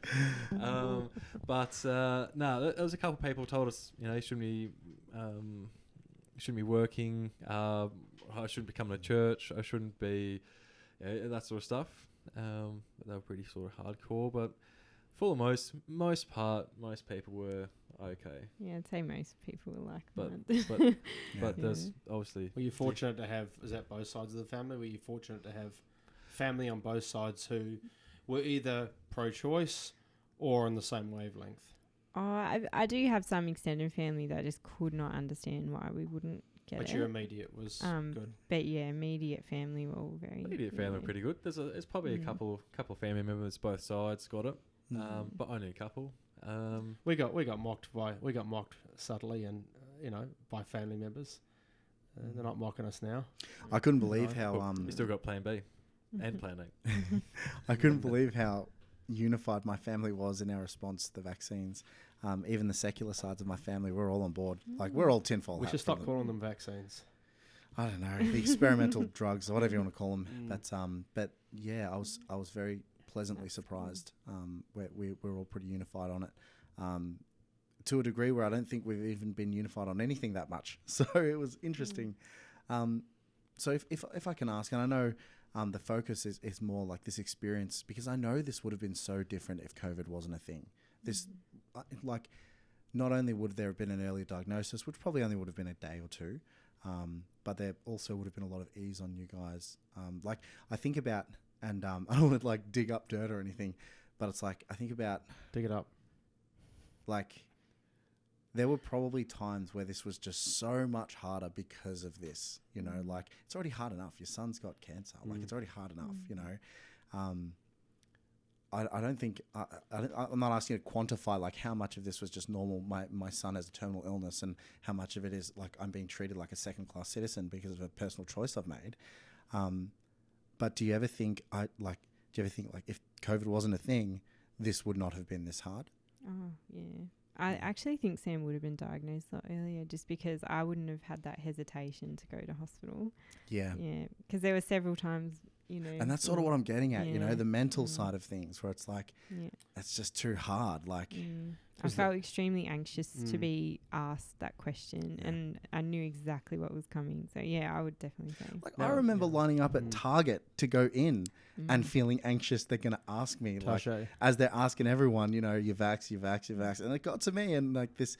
But no, there was a couple of people told us, you know, you shouldn't be working. I shouldn't be coming to church. I shouldn't be that sort of stuff. But they were pretty sort of hardcore. But for the most part, most people were okay. Yeah, I'd say most people were like but that. but there's obviously. Were you fortunate to have? Is that both sides of the family? Were you fortunate to have family on both sides who were either pro-choice or on the same wavelength? Oh, I do have some extended family that just could not understand why we wouldn't get it. But your immediate was good. But yeah, immediate family were all very. Immediate family were pretty good. There's probably a couple of family members both sides got it, but only a couple. We got mocked subtly and by family members. They're not mocking us now. I couldn't believe how we still got Plan B and Plan A. I couldn't believe how unified my family was in our response to the vaccines. Even the secular sides of my family, we're all on board. Like, we're all tinfoil. We should stop calling them vaccines. I don't know, the experimental drugs or whatever you want to call them. But yeah, I was very pleasantly surprised. We're all pretty unified on it, to a degree where I don't think we've even been unified on anything that much. So it was interesting. So if I can ask, and I know the focus is more like this experience, because I know this would have been so different if COVID wasn't a thing. This like, not only would there have been an early diagnosis, which probably only would have been a day or two, but there also would have been a lot of ease on you guys. Like, I think about, and I don't want to like dig up dirt or anything, but it's like, I think about, dig it up. Like, there were probably times where this was just so much harder because of this, you know, like, it's already hard enough. Your son's got cancer. Like, it's already hard enough, you know. I don't think, I'm not asking you to quantify like how much of this was just normal. My son has a terminal illness, and how much of it is like I'm being treated like a second-class citizen because of a personal choice I've made. But do you ever think if COVID wasn't a thing, this would not have been this hard? Oh, yeah. I actually think Sam would have been diagnosed a lot earlier, just because I wouldn't have had that hesitation to go to hospital. Yeah. Yeah. Because there were several times, you know. And that's sort of what I'm getting at, you know, the mental side of things, where it's like, it's just too hard. Like, I felt extremely anxious to be asked that question, and I knew exactly what was coming. So yeah, I would definitely say. Like, I remember lining up at Target to go in and feeling anxious they're going to ask me, like, as they're asking everyone, you know, you vax. And it got to me, and like this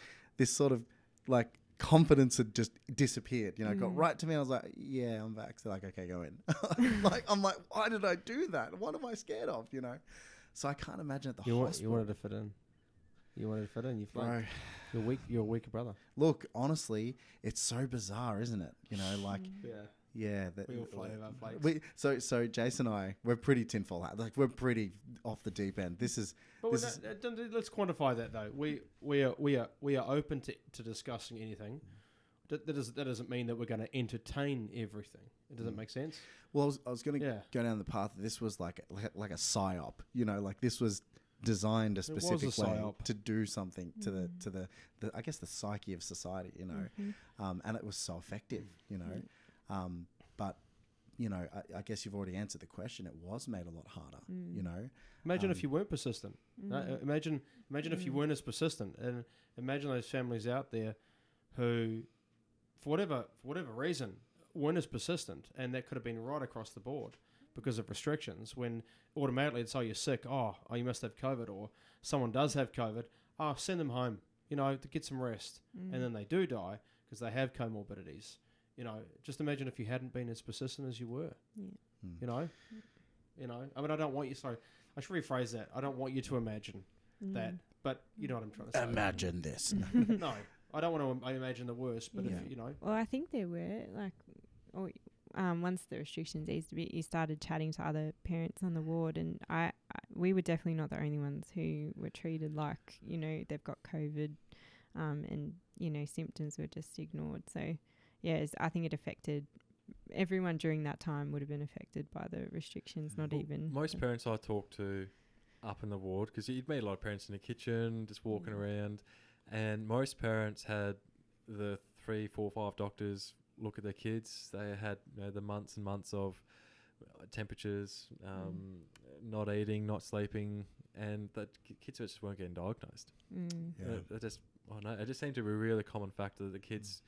sort of like confidence had just disappeared. You know, it got right to me. I was like, yeah, I'm vaxxed. They're like, okay, go in. I'm like, why did I do that? What am I scared of? You know? So I can't imagine at the hospital. You wanted to fit in. You wanted to fit in. You're a weaker brother. Look, honestly, it's so bizarre, isn't it? You know, like, yeah. We all fly over our plates. So Jason and I, we're pretty tinfoil hat. Like, we're pretty off the deep end. Let's quantify that though. We are open to discussing anything. That doesn't mean that we're going to entertain everything. Does that make sense? Well, I was going to go down the path that this was like a psyop. You know, like, this was designed a specific way to do something to the I guess the psyche of society, you know, and it was so effective, you know. But you know, I guess you've already answered the question. It was made a lot harder, you know. Imagine if you weren't persistent. Imagine if you weren't as persistent, and imagine those families out there who, for whatever reason, weren't as persistent, and that could have been right across the board because of restrictions, when automatically it's, oh, you're sick, oh, you must have COVID, or someone does have COVID, send them home, you know, to get some rest. And then they do die because they have comorbidities. You know, just imagine if you hadn't been as persistent as you were. You know? I mean, I don't want you, sorry, I should rephrase that. I don't want you to imagine that, but you know what I'm trying to say. Imagine this. No, I don't want to imagine the worst, but if, you know. Well, I think there were, like, once the restrictions eased a bit, you started chatting to other parents on the ward, and we were definitely not the only ones who were treated like, you know, they've got COVID, and, you know, symptoms were just ignored. So, yeah, I think it affected everyone during that time would have been affected by the restrictions. Not even most parents I talk to up in the ward, because you'd meet a lot of parents in the kitchen just walking around, and most parents had the 3, 4, 5 doctors look at their kids. They had the months and months of temperatures, not eating, not sleeping, and that kids just weren't getting diagnosed. It just seemed to be a really common factor that the kids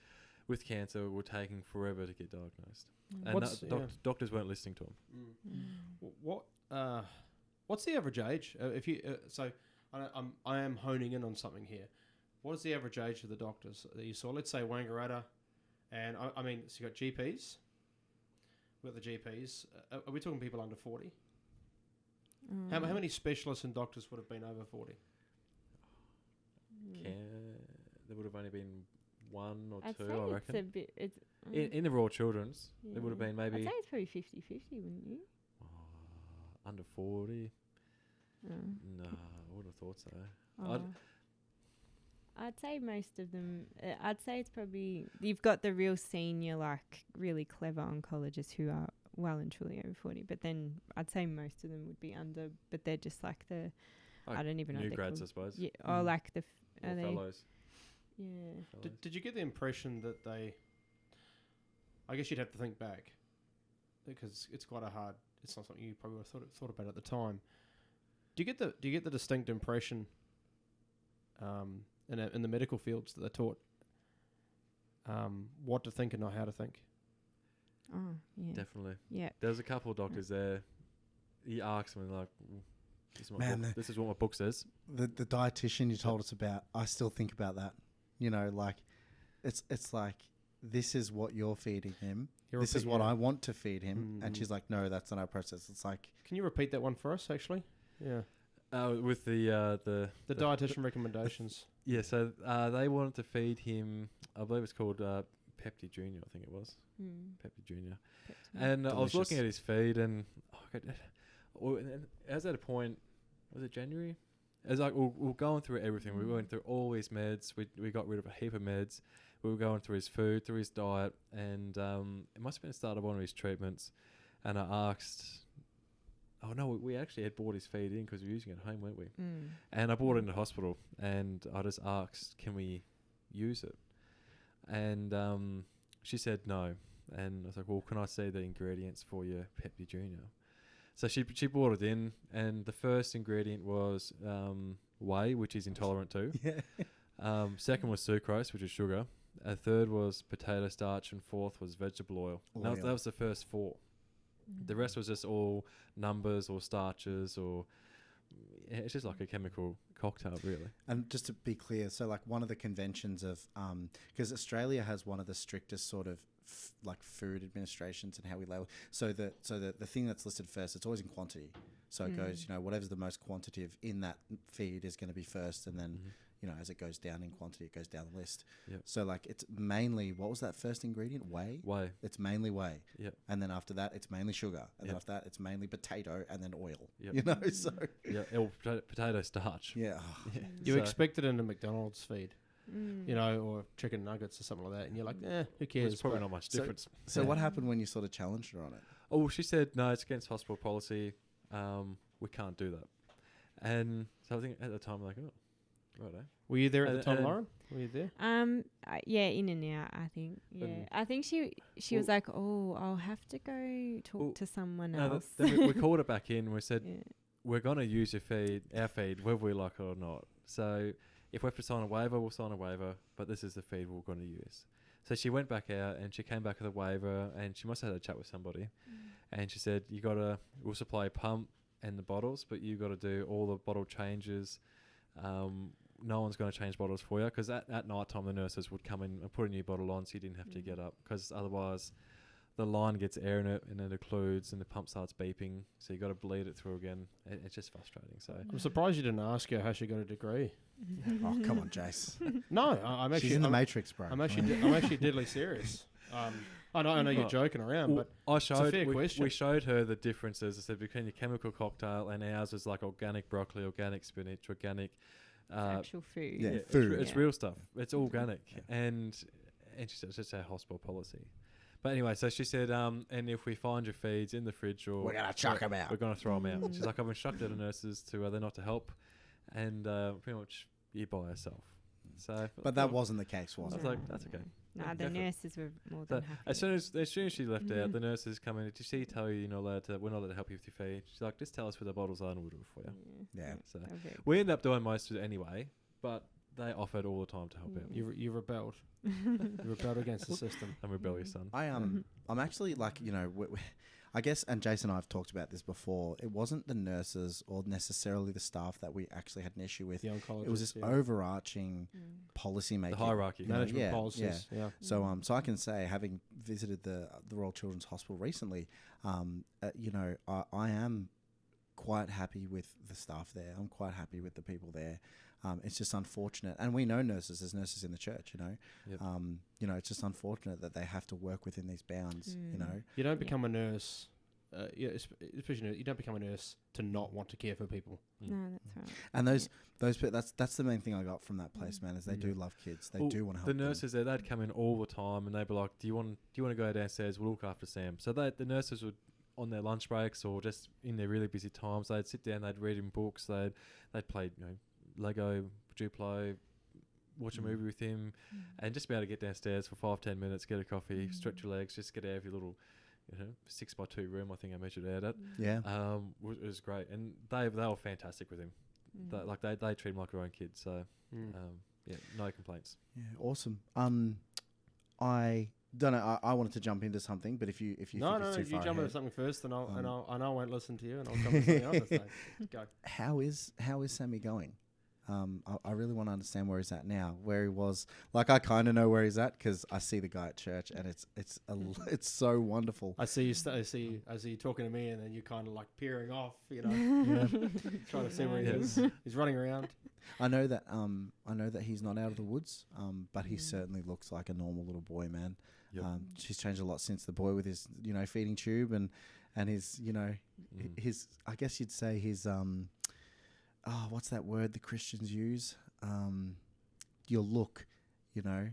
with cancer were taking forever to get diagnosed, and doctors weren't listening to them. What's the average age? If you I am honing in on something here. What is the average age of the doctors that you saw? Let's say Wangaratta, and I mean, so you got GPs. We've got the GPs. Are we talking people under 40? How many specialists and doctors would have been over 40? There would have only been 1 or I'd 2, say I reckon. It's In the Royal Children's, there would have been maybe... I'd say it's probably 50-50, wouldn't you? Under 40? No, I would have thought so. I'd say most of them... I'd say it's probably... You've got the real senior, like, really clever oncologists who are well and truly over 40, but then I'd say most of them would be under, but they're just like the... I don't even know new what they're grads, called. I suppose. Yeah, or like the... Or fellows. Yeah. Did you get the impression that they... I guess you'd have to think back, because it's quite a hard... It's not something you probably would have thought about at the time. Do you get the distinct impression in the medical fields that they're taught what to think and not how to think? Oh, yeah. Definitely. Yeah. There's a couple of doctors there. You ask them, like, this is what my book says. The dietitian you told us about, I still think about that. You know, like, it's like, this is what you're feeding him. This is what I want to feed him. And she's like, no, that's not our process. It's like... Can you repeat that one for us, actually? Yeah. With the dietitian recommendations. Yeah, so they wanted to feed him, I believe it's called Pepti Junior, I think it was. Pepti Junior. And I was looking at his feed, and I was at a point, was it January? It was like, we were going through everything. We went through all his meds. We got rid of a heap of meds. We were going through his food, through his diet, and it must have been the start of one of his treatments. And I asked... Oh, no, we actually had bought his feed in because we were using it at home, weren't we? And I brought it into hospital, and I just asked, can we use it? And she said no. And I was like, well, can I see the ingredients for your Pepti Junior? So she brought it in, and the first ingredient was whey, which he's intolerant to. Second was sucrose, which is sugar. A third was potato starch, and fourth was vegetable oil. That was the first 4. The rest was just all numbers or starches, or it's just like a chemical cocktail, really. And just to be clear, so like one of the conventions of because Australia has one of the strictest sort of like food administrations and how we label. So the thing that's listed first, it's always in quantity. So it goes, whatever's the most quantitative in that feed is going to be first, and then as it goes down in quantity, it goes down the list. So like it's mainly, what was that first ingredient? Whey? It's mainly whey. And then after that, it's mainly sugar. And then after that, it's mainly potato and then oil. So... potato starch. You expect it in a McDonald's feed, or chicken nuggets or something like that, and you're like, who cares? There's probably not much difference. So what happened when you sort of challenged her on it? Oh, she said, no, it's against hospital policy. We can't do that. And so I think at the time, I'm like, oh. Right, Were you there at the time, Lauren? Were you there? Yeah, in and out, I think. Yeah. I think she was like, oh, I'll have to go talk to someone else. Then we called it back in. We said, we're going to use our feed, whether we like it or not. So if we have to sign a waiver, we'll sign a waiver, but this is the feed we're going to use. So she went back out, and she came back with a waiver, and she must have had a chat with somebody. And she said, we'll supply a pump and the bottles, but you got to do all the bottle changes. No one's going to change bottles for you, because at night time the nurses would come in and put a new bottle on, so you didn't have to get up, because otherwise the line gets air in it and it occludes and the pump starts beeping, so you got to bleed it through again. It's just frustrating. So I'm surprised you didn't ask her how she got a degree. Oh, come on, Jace. No, I'm actually... She's in the Matrix, bro. I'm actually deadly serious. I know you're joking around, but it's a fair question. We showed her the differences. I said, between your chemical cocktail and ours is like organic broccoli, organic spinach, organic... actual food. Yeah, food. It's real stuff. It's organic. And she said it's just our hospital policy. But anyway, so she said, and if we find your feeds in the fridge, or We're gonna chuck 'em out. We're gonna throw them out. She's like, I've instructed the nurses to they're not to help, and pretty much you by herself. So, But that wasn't the case, was I it? was like, that's okay. No, Yeah, the go for it. nurses were more So than happy. as soon as she left out, the nurses come in. Did she tell you you're not allowed to? We're not allowed to help you with your feed. She's like, just tell us where the bottles are and we'll do it for you. Yeah. So Okay. we ended up doing most of it anyway, but they offered all the time to help out. You rebelled. You rebelled against the system. I'm rebellious, son. I'm actually like, you know, I guess, and Jason and I have talked about this before. It wasn't the nurses or necessarily the staff that we actually had an issue with. The oncologists, it was this yeah. overarching policy making, The hierarchy. Management policies. Yeah. So, so I can say, having visited the Royal Children's Hospital recently, you know, I am quite happy with the staff there. I'm quite happy with the people there. It's just unfortunate, and we know nurses. There's nurses in the church, you know. Yep. You know, it's just unfortunate that they have to work within these bounds. You know, You don't become a nurse. Especially you don't become a nurse to not want to care for people. No, that's right. and that's the main thing I got from that place, man. Is they do love kids. They do want to help The them. nurses there, they'd come in all the time, and they'd be like, "Do you want to go downstairs? We'll look after Sam." So the nurses would, on their lunch breaks or just in their really busy times, they'd sit down, they'd read him books, they'd play, you know, Lego, Duplo, watch a movie with him, and just be able to get downstairs for 5-10 minutes, get a coffee, stretch your legs, just get out of your little, you know, 6x2 room. I think I measured out at. Yeah. It was great, and they were fantastic with him. They treat him like their own kid. So, yeah, no complaints. Yeah, awesome. I don't know. I wanted to jump into something, but if you think it's too you far jump into ahead, something first, and I won't listen to you, and I'll jump into something else. Let's go. how is Sammy going? I really want to understand where he's at now. Where he was, like, I kind of know where he's at because I see the guy at church, and it's so wonderful. I see you talking to me, and then you're kind of like peering off, you know, trying to see where he is. He's running around. I know that he's not out of the woods, but he certainly looks like a normal little boy, man. Yep. She's changed a lot since the boy with his, you know, feeding tube and his, you know, his, I guess you'd say his what's that word the Christians use? Your look, you know.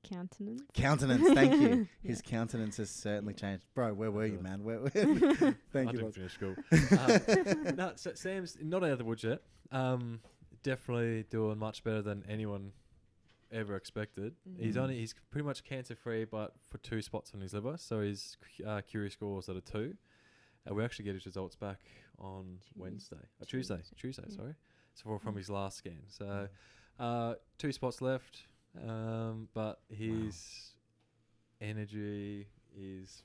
Countenance. Countenance, thank you. His countenance has certainly changed. Bro, where were you, man? Thank I you. didn't finish school. No, so Sam's not out of the woods yet. Definitely doing much better than anyone ever expected. He's pretty much cancer free, but for 2 spots on his liver. So his Curie scores at a 2. We actually get his results back on Tuesday. Sorry. So from his last scan. So 2 spots left, but his energy is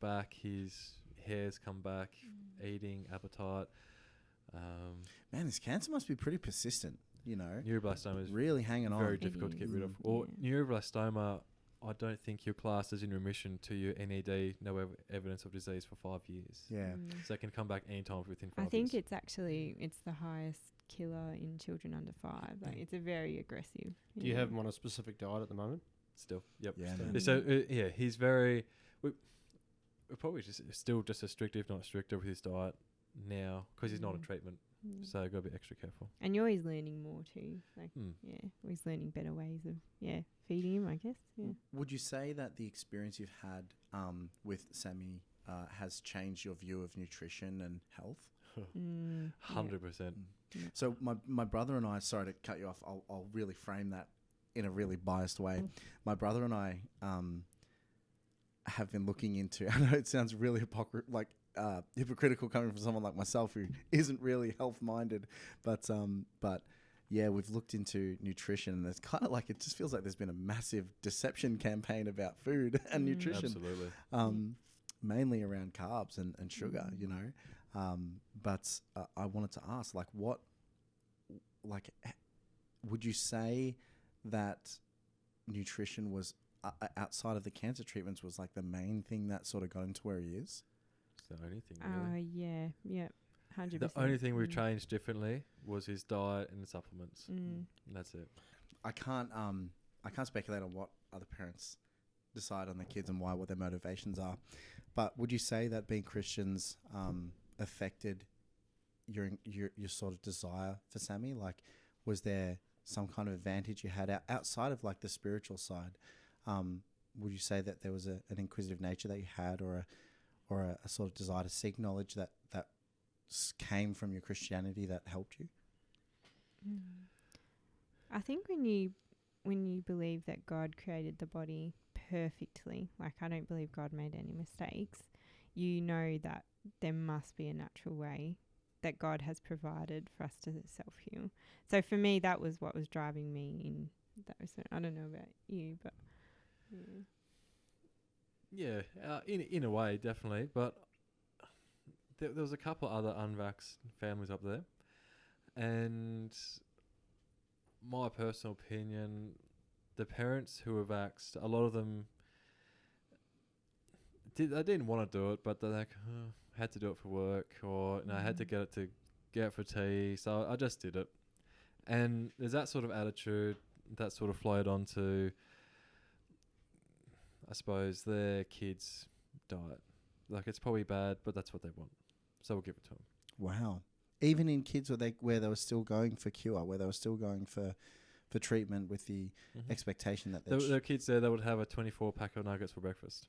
back. His hair's come back. Eating, appetite. Man, this cancer must be pretty persistent, you know. Neuroblastoma is really hanging on. Very difficult to get rid of. Or neuroblastoma, I don't think your class is in remission to your NED, no evidence of disease for 5 years. Yeah. So it can come back anytime within 5 years. I think it's the highest killer in children under 5. Like, it's a very aggressive. Do you have him on a specific diet at the moment? Still, yep. Yeah. So he's very. We're probably still just as strict, if not stricter, with his diet now because he's not in treatment. So got to be extra careful. And you're always learning more too. Like, always learning better ways of feeding him, I guess. Yeah. Would you say that the experience you've had with Sammy has changed your view of nutrition and health? 100%. So my brother and I, sorry to cut you off, I'll really frame that in a really biased way. My brother and I have been looking into, I know it sounds really hypocritical coming from someone like myself who isn't really health minded, but yeah, we've looked into nutrition, and it's kind of like, it just feels like there's been a massive deception campaign about food and nutrition. Absolutely. Mainly around carbs and sugar, you know. But I wanted to ask, would you say that nutrition was outside of the cancer treatments was like the main thing that sort of got him to where he is? It's the only thing, really. Yeah, 100%. The only thing we've changed differently was his diet and the supplements. And that's it. I can't speculate on what other parents decide on their kids and what their motivations are. But would you say that being Christians affected your sort of desire for Sammy? Like, was there some kind of advantage you had outside of like the spiritual side? would you say that there was an inquisitive nature that you had, or a sort of desire to seek knowledge that came from your Christianity that helped you? I think when you believe that God created the body perfectly, like I don't believe God made any mistakes, you know that there must be a natural way that God has provided for us to self-heal. So for me, that was what was driving me in that. I don't know about you, but Yeah, in a way, definitely. But there was a couple of other unvaxxed families up there, and my personal opinion, the parents who were vaxxed, a lot of them they didn't want to do it, but they're like, had to do it for work, or I had to get it for tea, so I just did it. And there's that sort of attitude that sort of flowed onto, I suppose, their kids' diet. Like, it's probably bad, but that's what they want, so we'll give it to them. Wow. Even in kids where they were still going for cure, where they were still going for treatment with the expectation that there were kids there that would have a 24-pack of nuggets for breakfast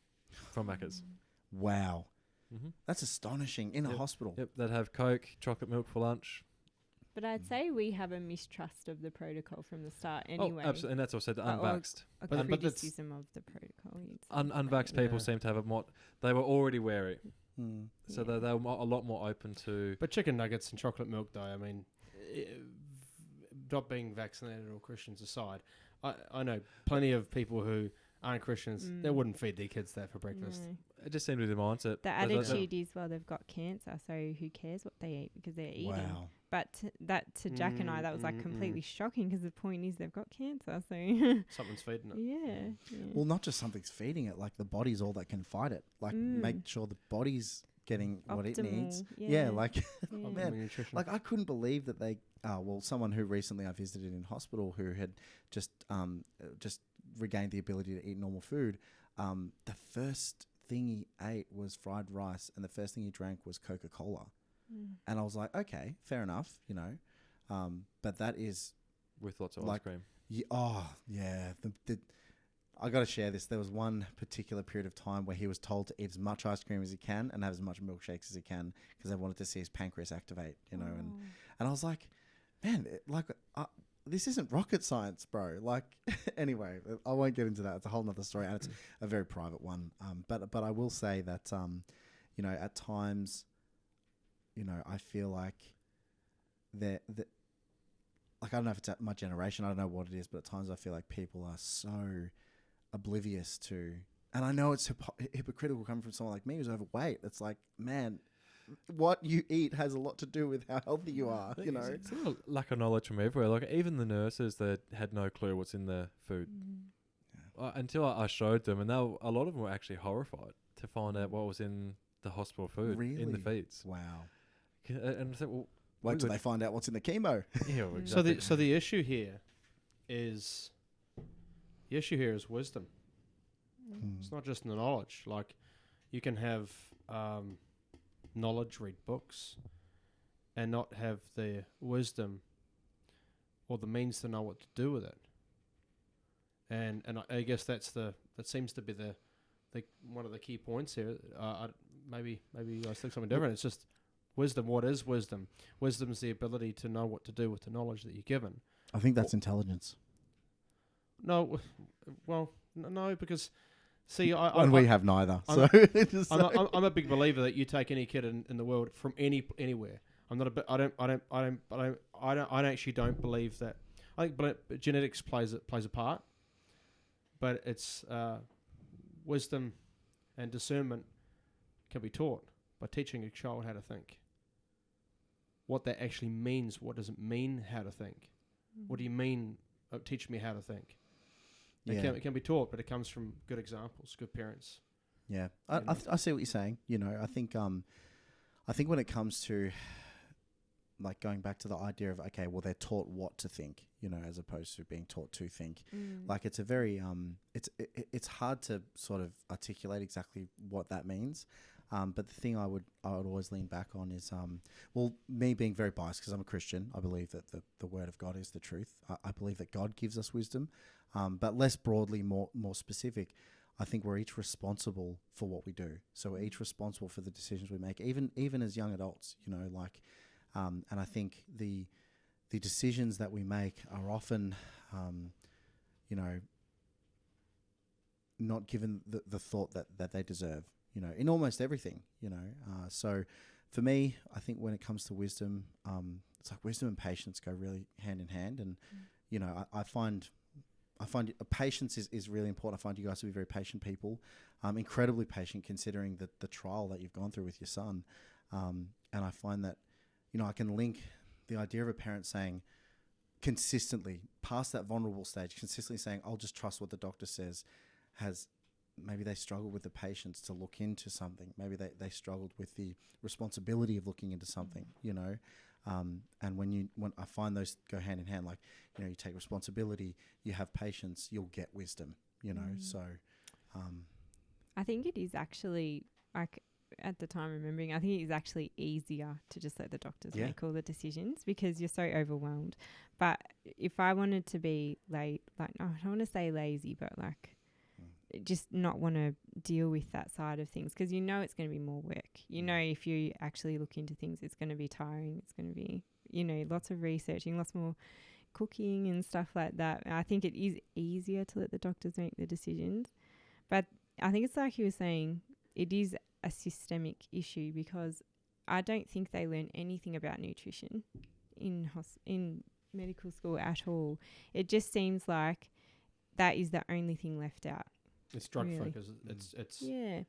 from Macca's. Wow. That's astonishing. In a hospital. Yep, they'd have Coke, chocolate milk for lunch. But I'd say we have a mistrust of the protocol from the start anyway. Oh, absolutely. And that's what I said, unvaxxed. A criticism of the protocol. Unvaxxed people seem to have they were already wary. So they were a lot more open to... But chicken nuggets and chocolate milk, though, I mean, not being vaccinated or Christians aside, I know plenty of people who aren't Christians, they wouldn't feed their kids that for breakfast. No. It just seemed to be the mindset. The attitude is, well, they've got cancer, so who cares what they eat because they're eating. Wow. But to Jack and I, that was like completely shocking because the point is they've got cancer, so... Something's feeding it. Yeah. Well, not just something's feeding it, like the body's all that can fight it. Like make sure the body's getting what it needs. Yeah, like, Oh, man, nutrition. like I couldn't believe that they, someone who recently I visited in hospital who had just regained the ability to eat normal food, the first thing he ate was fried rice and the first thing he drank was Coca-Cola. And I was like, okay, fair enough, but that is... With lots of ice cream. I got to share this. There was one particular period of time where he was told to eat as much ice cream as he can and have as much milkshakes as he can because they wanted to see his pancreas activate, and I was like, man, this isn't rocket science, bro. Like, anyway, I won't get into that. It's a whole nother story, and it's a very private one. But I will say that, at times, I feel like like, I don't know if it's at my generation, I don't know what it is, but at times I feel like people are so oblivious to, and I know it's hypocritical coming from someone like me who's overweight. It's like, man, what you eat has a lot to do with how healthy you are, It's a little lack of knowledge from everywhere. Like, even the nurses that had no clue what's in the food. Until I showed them, and a lot of them were actually horrified to find out what was in the hospital food, in the feeds. Wow. And I said, well, wait till they find out what's in the chemo. Yeah, well, exactly. So the issue here is wisdom. It's not just the knowledge. Like, you can have knowledge, read books, and not have the wisdom or the means to know what to do with it. And I guess that seems to be the one of the key points here. Maybe you guys think something different. It's just wisdom. What is wisdom? Wisdom is the ability to know what to do with the knowledge that you're given. I think that's intelligence. No, well, no, because see, we have neither. I'm a big believer that you take any kid in the world from anywhere. I actually don't believe that. I think genetics plays a part, but it's wisdom and discernment can be taught by teaching a child how to think. What that actually means. What does it mean how to think? What do you mean? Teach me how to think. It can be taught, but it comes from good examples, good parents. Yeah, I see what you're saying. I think when it comes to, like, going back to the idea of, okay, well, they're taught what to think, as opposed to being taught to think. Like, it's a very it's hard to sort of articulate exactly what that means. But the thing I would always lean back on is, me being very biased because I'm a Christian, I believe that the word of God is the truth. I believe that God gives us wisdom, but less broadly, more specific. I think we're each responsible for what we do. So we're each responsible for the decisions we make, even as young adults, you know, like, and I think the decisions that we make are often, you know, not given the thought that they deserve, you know, in almost everything, you know. So for me, I think when it comes to wisdom, it's like wisdom and patience go really hand in hand. And, you know, I find patience is really important. I find you guys to be very patient people, incredibly patient considering the trial that you've gone through with your son. And I find that, you know, I can link the idea of a parent saying consistently past that vulnerable stage, consistently saying, I'll just trust what the doctor says, has maybe they struggled with the patience to look into something. Maybe they struggled with the responsibility of looking into something, you know. And when I find those go hand in hand, like, you know, you take responsibility, you have patience, you'll get wisdom, you know. So I think it is actually, like, at the time remembering, I think it is actually easier to just let the doctors make all the decisions because you're so overwhelmed. But if I wanted to be I don't want to say lazy, but like just not want to deal with that side of things, because you know it's going to be more work. You know, if you actually look into things, it's going to be tiring. It's going to be, you know, lots of researching, lots more cooking and stuff like that. I think it is easier to let the doctors make the decisions. But I think it's like he was saying, it is a systemic issue because I don't think they learn anything about nutrition in medical school at all. It just seems like that is the only thing left out. It's drug focus. It's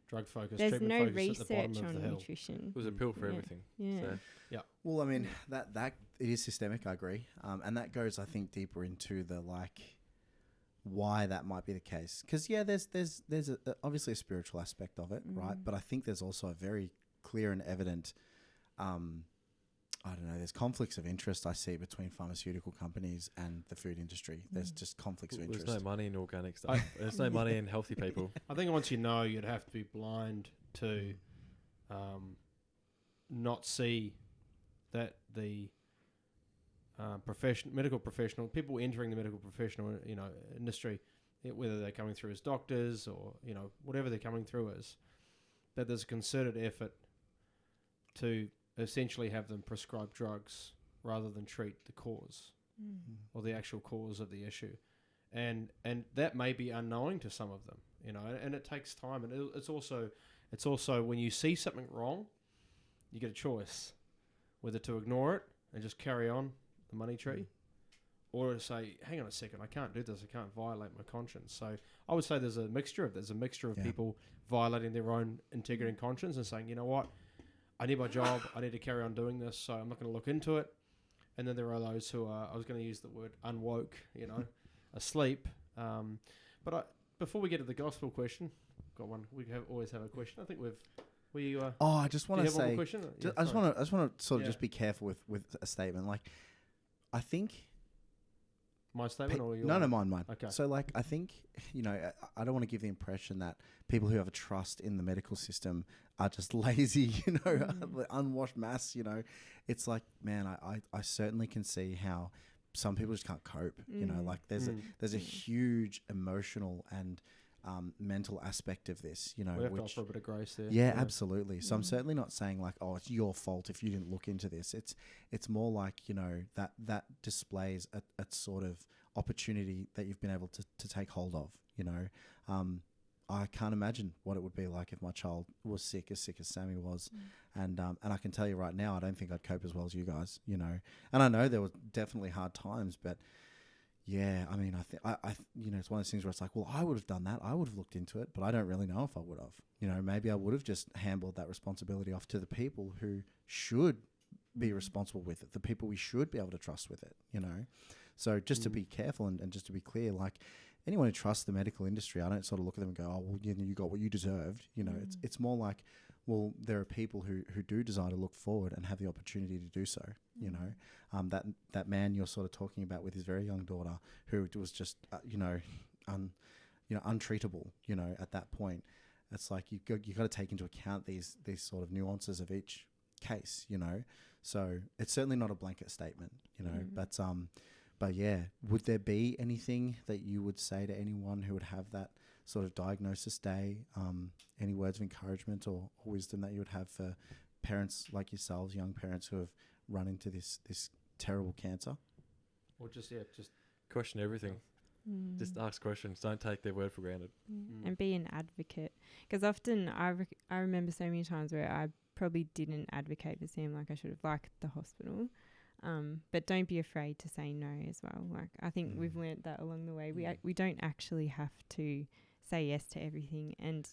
drug focus. There's treatment no focus research at the bottom on of the nutrition. It was a pill for everything. Yeah. So. Yeah. Well, I mean, that it is systemic, I agree. And that goes, I think, deeper into the, like, why that might be the case. Because, there's obviously a spiritual aspect of it, right? But I think there's also a very clear and evident, I don't know, there's conflicts of interest I see between pharmaceutical companies and the food industry. There's just conflicts of interest. There's no money in organic stuff. There's no money in healthy people. I think once you know, you'd have to be blind to not see that the medical professional, people entering the medical professional, you know, industry, whether they're coming through as doctors or, you know, whatever they're coming through as, that there's a concerted effort to essentially have them prescribe drugs rather than treat the cause or the actual cause of the issue. And that may be unknowing to some of them, you know, and it takes time. And it's also when you see something wrong, you get a choice whether to ignore it and just carry on the money tree or to say, hang on a second, I can't do this. I can't violate my conscience. So I would say there's a mixture of people violating their own integrity and conscience and saying, you know what, I need my job. I need to carry on doing this, so I'm not going to look into it. And then there are those who are, I was going to use the word unwoke, you know, asleep. But before we get to the gospel question, got one. We always have a question. I think I just want to say, I just want to sort of just be careful with a statement. Like, I think. My statement or your? No, mine. Okay. So, like, I think, you know, I don't want to give the impression that people who have a trust in the medical system are just lazy, you know, unwashed mass, you know. It's like, man, I certainly can see how some people just can't cope, you know, like there's a huge emotional and mental aspect of this, you know. We have to offer a bit of grace there. Yeah, absolutely. So I'm certainly not saying like, oh, it's your fault if you didn't look into this. It's more like, you know, that displays a sort of opportunity that you've been able to take hold of, you know. I can't imagine what it would be like if my child was sick as Sammy was. And I can tell you right now, I don't think I'd cope as well as you guys, you know. And I know there were definitely hard times, but yeah, I mean, I you know, it's one of those things where it's like, well, I would have done that. I would have looked into it, but I don't really know if I would have. You know, maybe I would have just handled that responsibility off to the people who should be responsible with it, the people we should be able to trust with it, you know. So just to be careful and just to be clear, like anyone who trusts the medical industry, I don't sort of look at them and go, oh, well, you got what you deserved. You know, it's more like, well, there are people who do desire to look forward and have the opportunity to do so, you know. That man you're sort of talking about with his very young daughter who was just, untreatable, you know, at that point. It's like you got to take into account these sort of nuances of each case, you know. So it's certainly not a blanket statement, you know, but yeah, would there be anything that you would say to anyone who would have sort of diagnosis day, any words of encouragement or wisdom that you would have for parents like yourselves, young parents who have run into this terrible cancer? Or just question everything. Just ask questions. Don't take their word for granted. And be an advocate. Because often I remember so many times where I probably didn't advocate for Sam like I should have, like the hospital. But don't be afraid to say no as well. Like I think we've learnt that along the way. We don't actually have to say yes to everything. And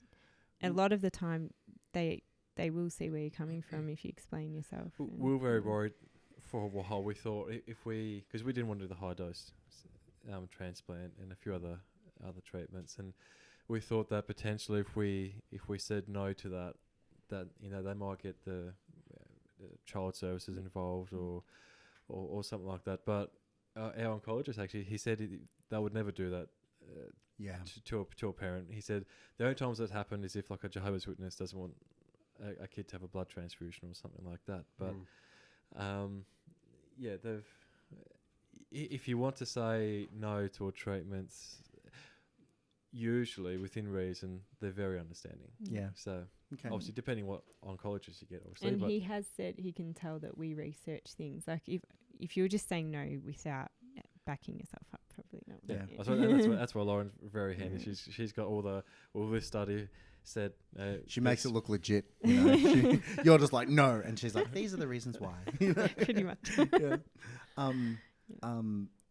a lot of the time they will see where you're coming from if you explain yourself. We were very worried for a while. We thought because we didn't want to do the high dose transplant and a few other treatments, and we thought that potentially if we said no to that they might get the child services involved or something like that. But our oncologist actually, he said they would never do that. To a parent, he said the only times that's happened is if like a Jehovah's Witness doesn't want a kid to have a blood transfusion or something like that. But if you want to say no to a treatment, usually within reason, they're very understanding. Yeah. So obviously, depending what oncologist you get, obviously. And he has said he can tell that we research things. Like if you're just saying no without backing yourself up, probably not. Yeah. That's why Lauren's very handy. She's got all this study said. She makes it look legit. You know? You're just like no, and she's like, these are the reasons why. Pretty much.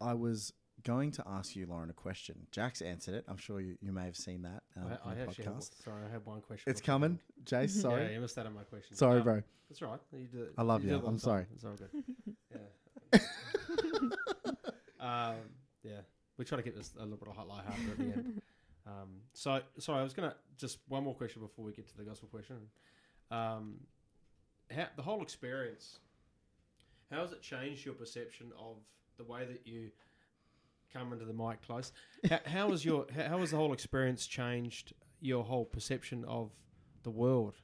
I was going to ask you, Lauren, a question. Jack's answered it. I'm sure you may have seen that on the podcast. Sorry, I have one question. It's coming. Jace, sorry. Yeah, you missed out on my question. Sorry, bro. That's all right. You do it. I love you. I'm sorry. It's all good. Yeah. We try to keep this a little bit lighthearted at the end. Sorry, I was going to... Just one more question before we get to the gospel question. The whole experience, how has it changed your perception of the way that you come into the mic close? How has the whole experience changed your whole perception of the world?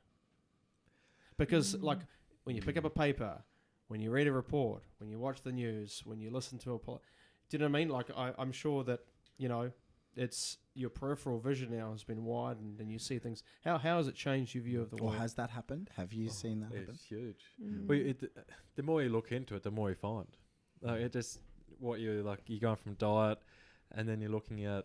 Because like when you pick up a paper, when you read a report, when you watch the news, when you listen to do you know what I mean? Like I'm sure that it's your peripheral vision now has been widened and you see things. How has it changed your view of the world? Or has that happened? Have you seen that happen? It's huge. The more you look into it, the more you find. Like it just you're going from diet, and then you're looking at.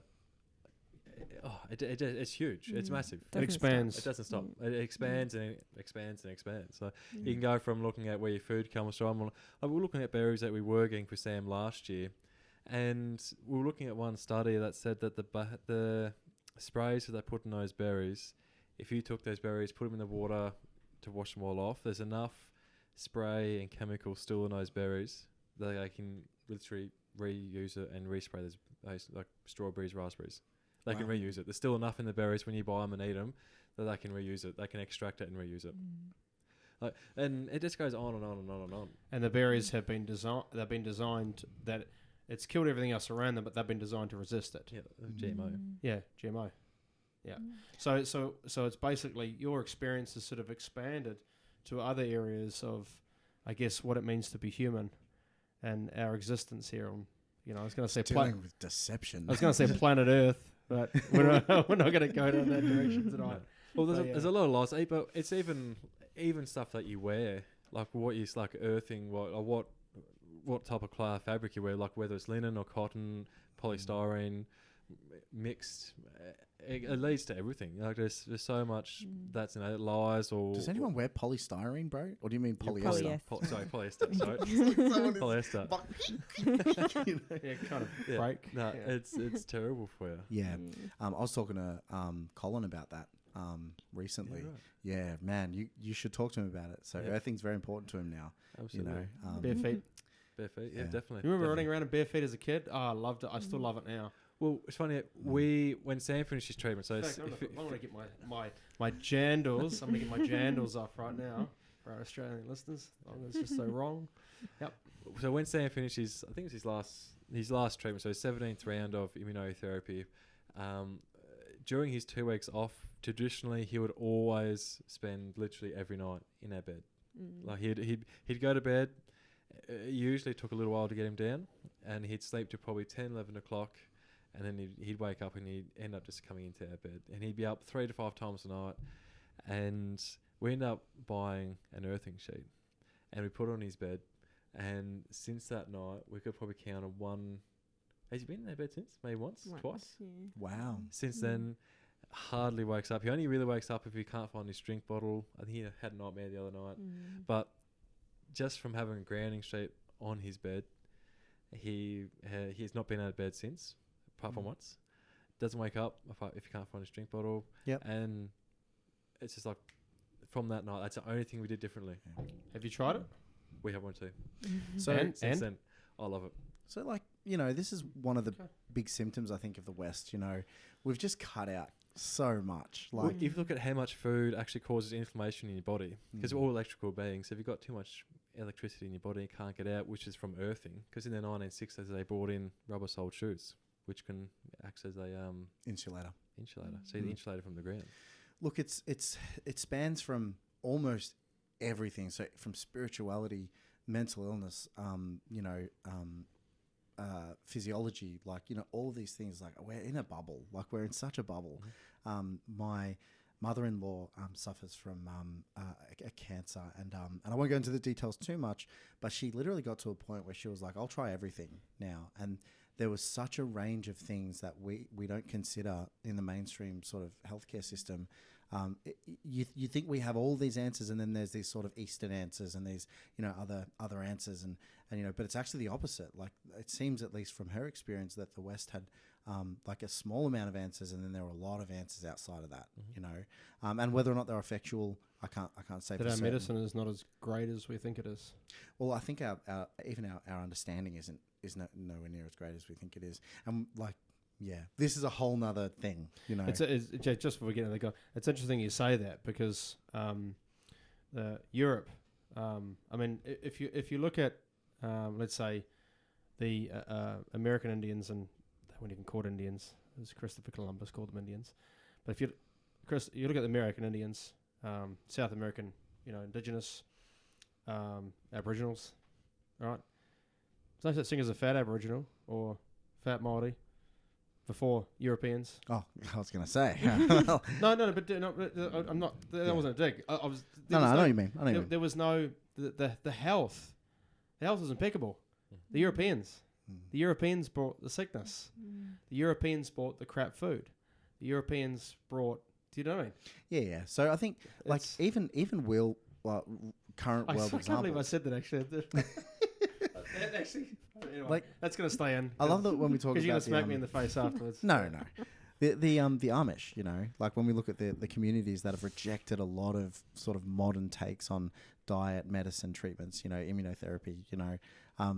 It's huge. It's massive. It expands. It doesn't stop. It expands and it expands and expands. So you can go from looking at where your food comes from. We're looking at berries that we were getting for Sam last year, and we were looking at one study that said that the sprays that they put in those berries, if you took those berries, put them in the water to wash them all off, there's enough spray and chemicals still in those berries that they can literally reuse it and respray those like strawberries, raspberries. They can reuse it. There's still enough in the berries when you buy them and eat them that they can reuse it. They can extract it and reuse it. And it just goes on and on and on and on. And the berries have been designed that it's killed everything else around them, but they've been designed to resist it. Yeah, GMO. Yeah, GMO. Yeah. So it's basically your experience has sort of expanded to other areas of, I guess, what it means to be human and our existence here on, I was going to say dealing with deception. I was going to say planet Earth, but we're not going to go down that direction tonight. Well, there's a lot of loss. But it's even stuff that you wear, like what is like earthing, what type of fabric you wear, like whether it's linen or cotton, polystyrene, mixed. It leads to everything. Like there's so much that's lies or. Does anyone wear polystyrene, bro? Or do you mean polyester? Polyester. Sorry, polyester. Yeah, kind of break. No, it's terrible for you. Yeah, I was talking to Colin about that recently. Yeah, right. Man, you should talk to him about it. So everything's very important to him now. Absolutely. Bare feet. Bare feet. Yeah, definitely. You remember running around in bare feet as a kid? Oh, I loved it. I still love it now. Well, it's funny. When Sam finished his treatment, so I'm going to get my jandals. I'm going to get my jandals off right now for our Australian listeners. It's just so wrong. Yep. So when Sam finished I think it was his last treatment, so his 17th round of immunotherapy. During his 2 weeks off, traditionally he would always spend literally every night in our bed. Like he'd go to bed. It usually took a little while to get him down, and he'd sleep to probably 10, 11 o'clock. and then he'd wake up and he'd end up just coming into our bed, and he'd be up 3 to 5 times a night, and we ended up buying an earthing sheet, and we put it on his bed, and since that night we could probably count on one. Has he been in that bed since? Maybe once, twice? Yeah. Wow. Since then, hardly wakes up. He only really wakes up if he can't find his drink bottle. I think he had a nightmare the other night. But just from having a grounding sheet on his bed, he's not been out of bed since, apart from once. Doesn't wake up if he can't find his drink bottle. Yep. And it's just like, from that night, that's the only thing we did differently. Have you tried it? We have one too. So since then, I love it. So, like, you know, this is one of the big symptoms, I think, of the West. You know, we've just cut out so much. Like, if you look at how much food actually causes inflammation in your body, because we're all electrical beings, so if you've got too much electricity in your body, you can't get out, which is from earthing. Because in the 1960s, they brought in rubber-soled shoes, which can act as a insulator. So you're insulated from the ground. Look, it spans from almost everything. So from spirituality, mental illness, physiology, like, you know, all of these things. Like, we're in a bubble. Like, we're in such a bubble. My mother-in-law suffers from a cancer, and I won't go into the details too much, but she literally got to a point where she was like, I'll try everything now. And there was such a range of things that we don't consider in the mainstream sort of healthcare system. You think we have all these answers, and then there's these sort of Eastern answers, and these, you know, other answers, and you know, but it's actually the opposite. Like, it seems, at least from her experience, that the West had like a small amount of answers, and then there were a lot of answers outside of that. You know, and whether or not they're effectual, I can't say. That for our certain. medicine is not as great as we think it is. Well, I think our understanding is nowhere near as great as we think it is, and like. Yeah, this is a whole nother thing, you know. It's just before we get into the go, it's interesting you say that, because Europe, I mean, if you look at, let's say, the American Indians, and they weren't even called Indians, as Christopher Columbus called them Indians, but if you look at the American Indians, South American, you know, indigenous, Aboriginals, all right? There's no such thing as a fat Aboriginal or fat Māori before Europeans. Oh, I was going to say. No, I'm not. That wasn't a dig. I know what you mean. There was no the health. The health was impeccable. The Europeans brought the sickness. The Europeans brought the crap food. The Europeans brought. Do you know what I mean? Yeah. So I think, like, even Will, current world examples. I can't believe I said that actually. Anyway, like, that's going to stay in. I love that when we talk about, because you're going to smack me in the face afterwards. No. The Amish, you know, like, when we look at the communities that have rejected a lot of sort of modern takes on diet, medicine, treatments, you know, immunotherapy, you know,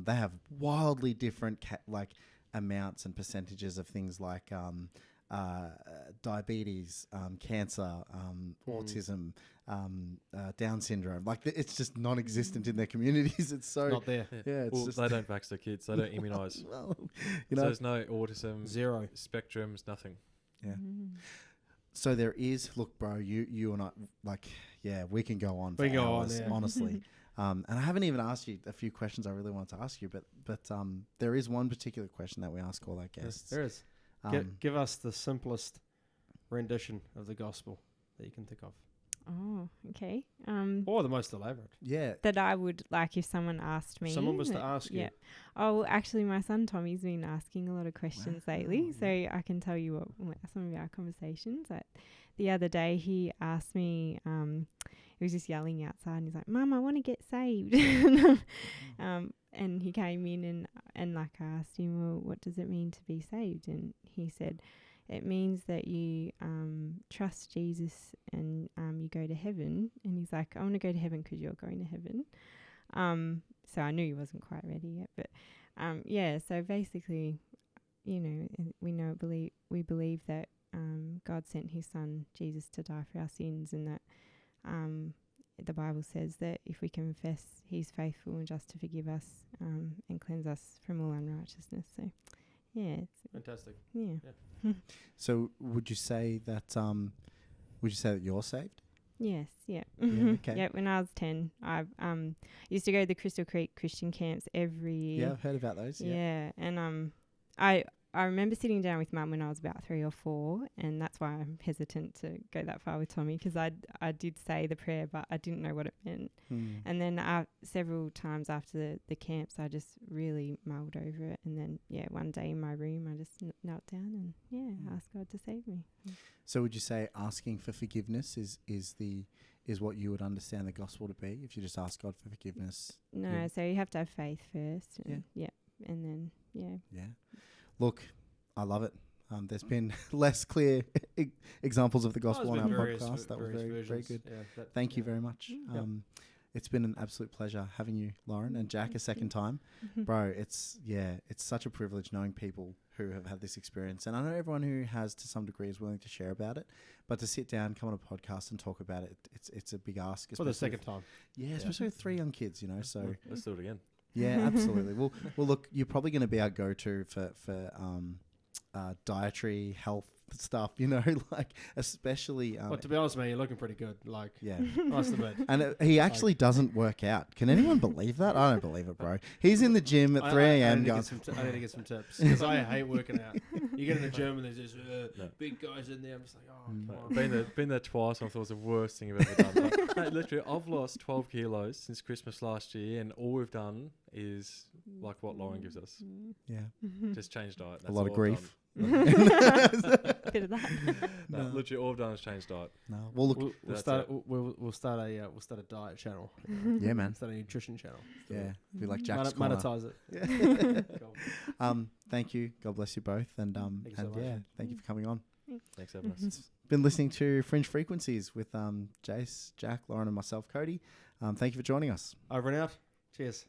they have wildly different amounts and percentages of things like diabetes, cancer, autism, Down syndrome. Like, it's just non-existent in their communities. It's so not there. Yeah, it's just, they don't vax their kids. They don't immunise. Well, you know, so there's no autism, zero spectrums, nothing. Yeah. So there is. Look, bro, you and I, like, yeah, we can go on. We for go hours, on, yeah. honestly. And I haven't even asked you a few questions I really wanted to ask you, but there is one particular question that we ask all our guests. There is. Give us the simplest rendition of the gospel that you can think of. Oh, okay. Or the most elaborate. Yeah. That I would like if someone asked me. Someone was to ask you. Yeah. Oh, well, actually, my son Tommy's been asking a lot of questions lately, so I can tell you what some of our conversations. Like, the other day, he asked me. He was just yelling outside, and he's like, "Mum, I want to get saved." And he came in and like, I asked him, "Well, what does it mean to be saved?" And he said, "It means that you trust Jesus and you go to heaven." And he's like, "I want to go to heaven because you're going to heaven." So I knew he wasn't quite ready yet, but yeah. So basically, you know, we believe that God sent His Son Jesus to die for our sins, and that the Bible says that if we confess, He's faithful and just to forgive us and cleanse us from all unrighteousness. So, yeah, it's fantastic. Yeah. So, would you say that you're saved? Yes. Yeah. Yeah, okay. Yeah. When I was 10, I used to go to the Crystal Creek Christian camps every year. Yeah, I've heard about those. Yeah, and I I remember sitting down with Mum when I was about 3 or 4, and that's why I'm hesitant to go that far with Tommy, because I did say the prayer, but I didn't know what it meant. And then several times after the camps, I just really mulled over it. And then, one day in my room, I just knelt down and, asked God to save me. So would you say asking for forgiveness is what you would understand the gospel to be, if you just ask God for forgiveness? No, so you have to have faith first. And and then, Yeah. Look, I love it. There's been less clear examples of the gospel on our podcast. That was very good. Yeah, Thank you very much. It's been an absolute pleasure having you, Lauren, and Jack a second time. Bro, it's such a privilege knowing people who have had this experience. And I know everyone who has to some degree is willing to share about it, but to sit down, come on a podcast and talk about it, it's a big ask. For the second time. Yeah, especially with 3 young kids, so. Let's do it again. Yeah, absolutely. Well, look, you're probably going to be our go-to for dietary health stuff, like especially. But to be honest, man, you're looking pretty good. Like, yeah, nice to meet. And he actually doesn't work out. Can anyone believe that? I don't believe it, bro. He's in the gym at 3 a.m. I need to get some tips because I hate working out. You get in the gym and there's just big guys in there. I'm just like, come on. Been there twice. And I thought it was the worst thing I've ever done. Like, literally, I've lost 12 kilos since Christmas last year, and all we've done is like what Lauren gives us. Yeah, just change diet. That's a lot of grief. Bit of that. No, literally all I've done is change diet. No, well, look, we'll start a diet channel. Yeah, man. Start a nutrition channel. Yeah, be like Jack's Corner. Monetize it. Yeah. Cool. Thank you. God bless you both, and thank you for coming on. Thanks for having us. Been listening to Fringe Frequencies with Jase, Jack, Lauren, and myself, Cody. Thank you for joining us. Over and out. Cheers.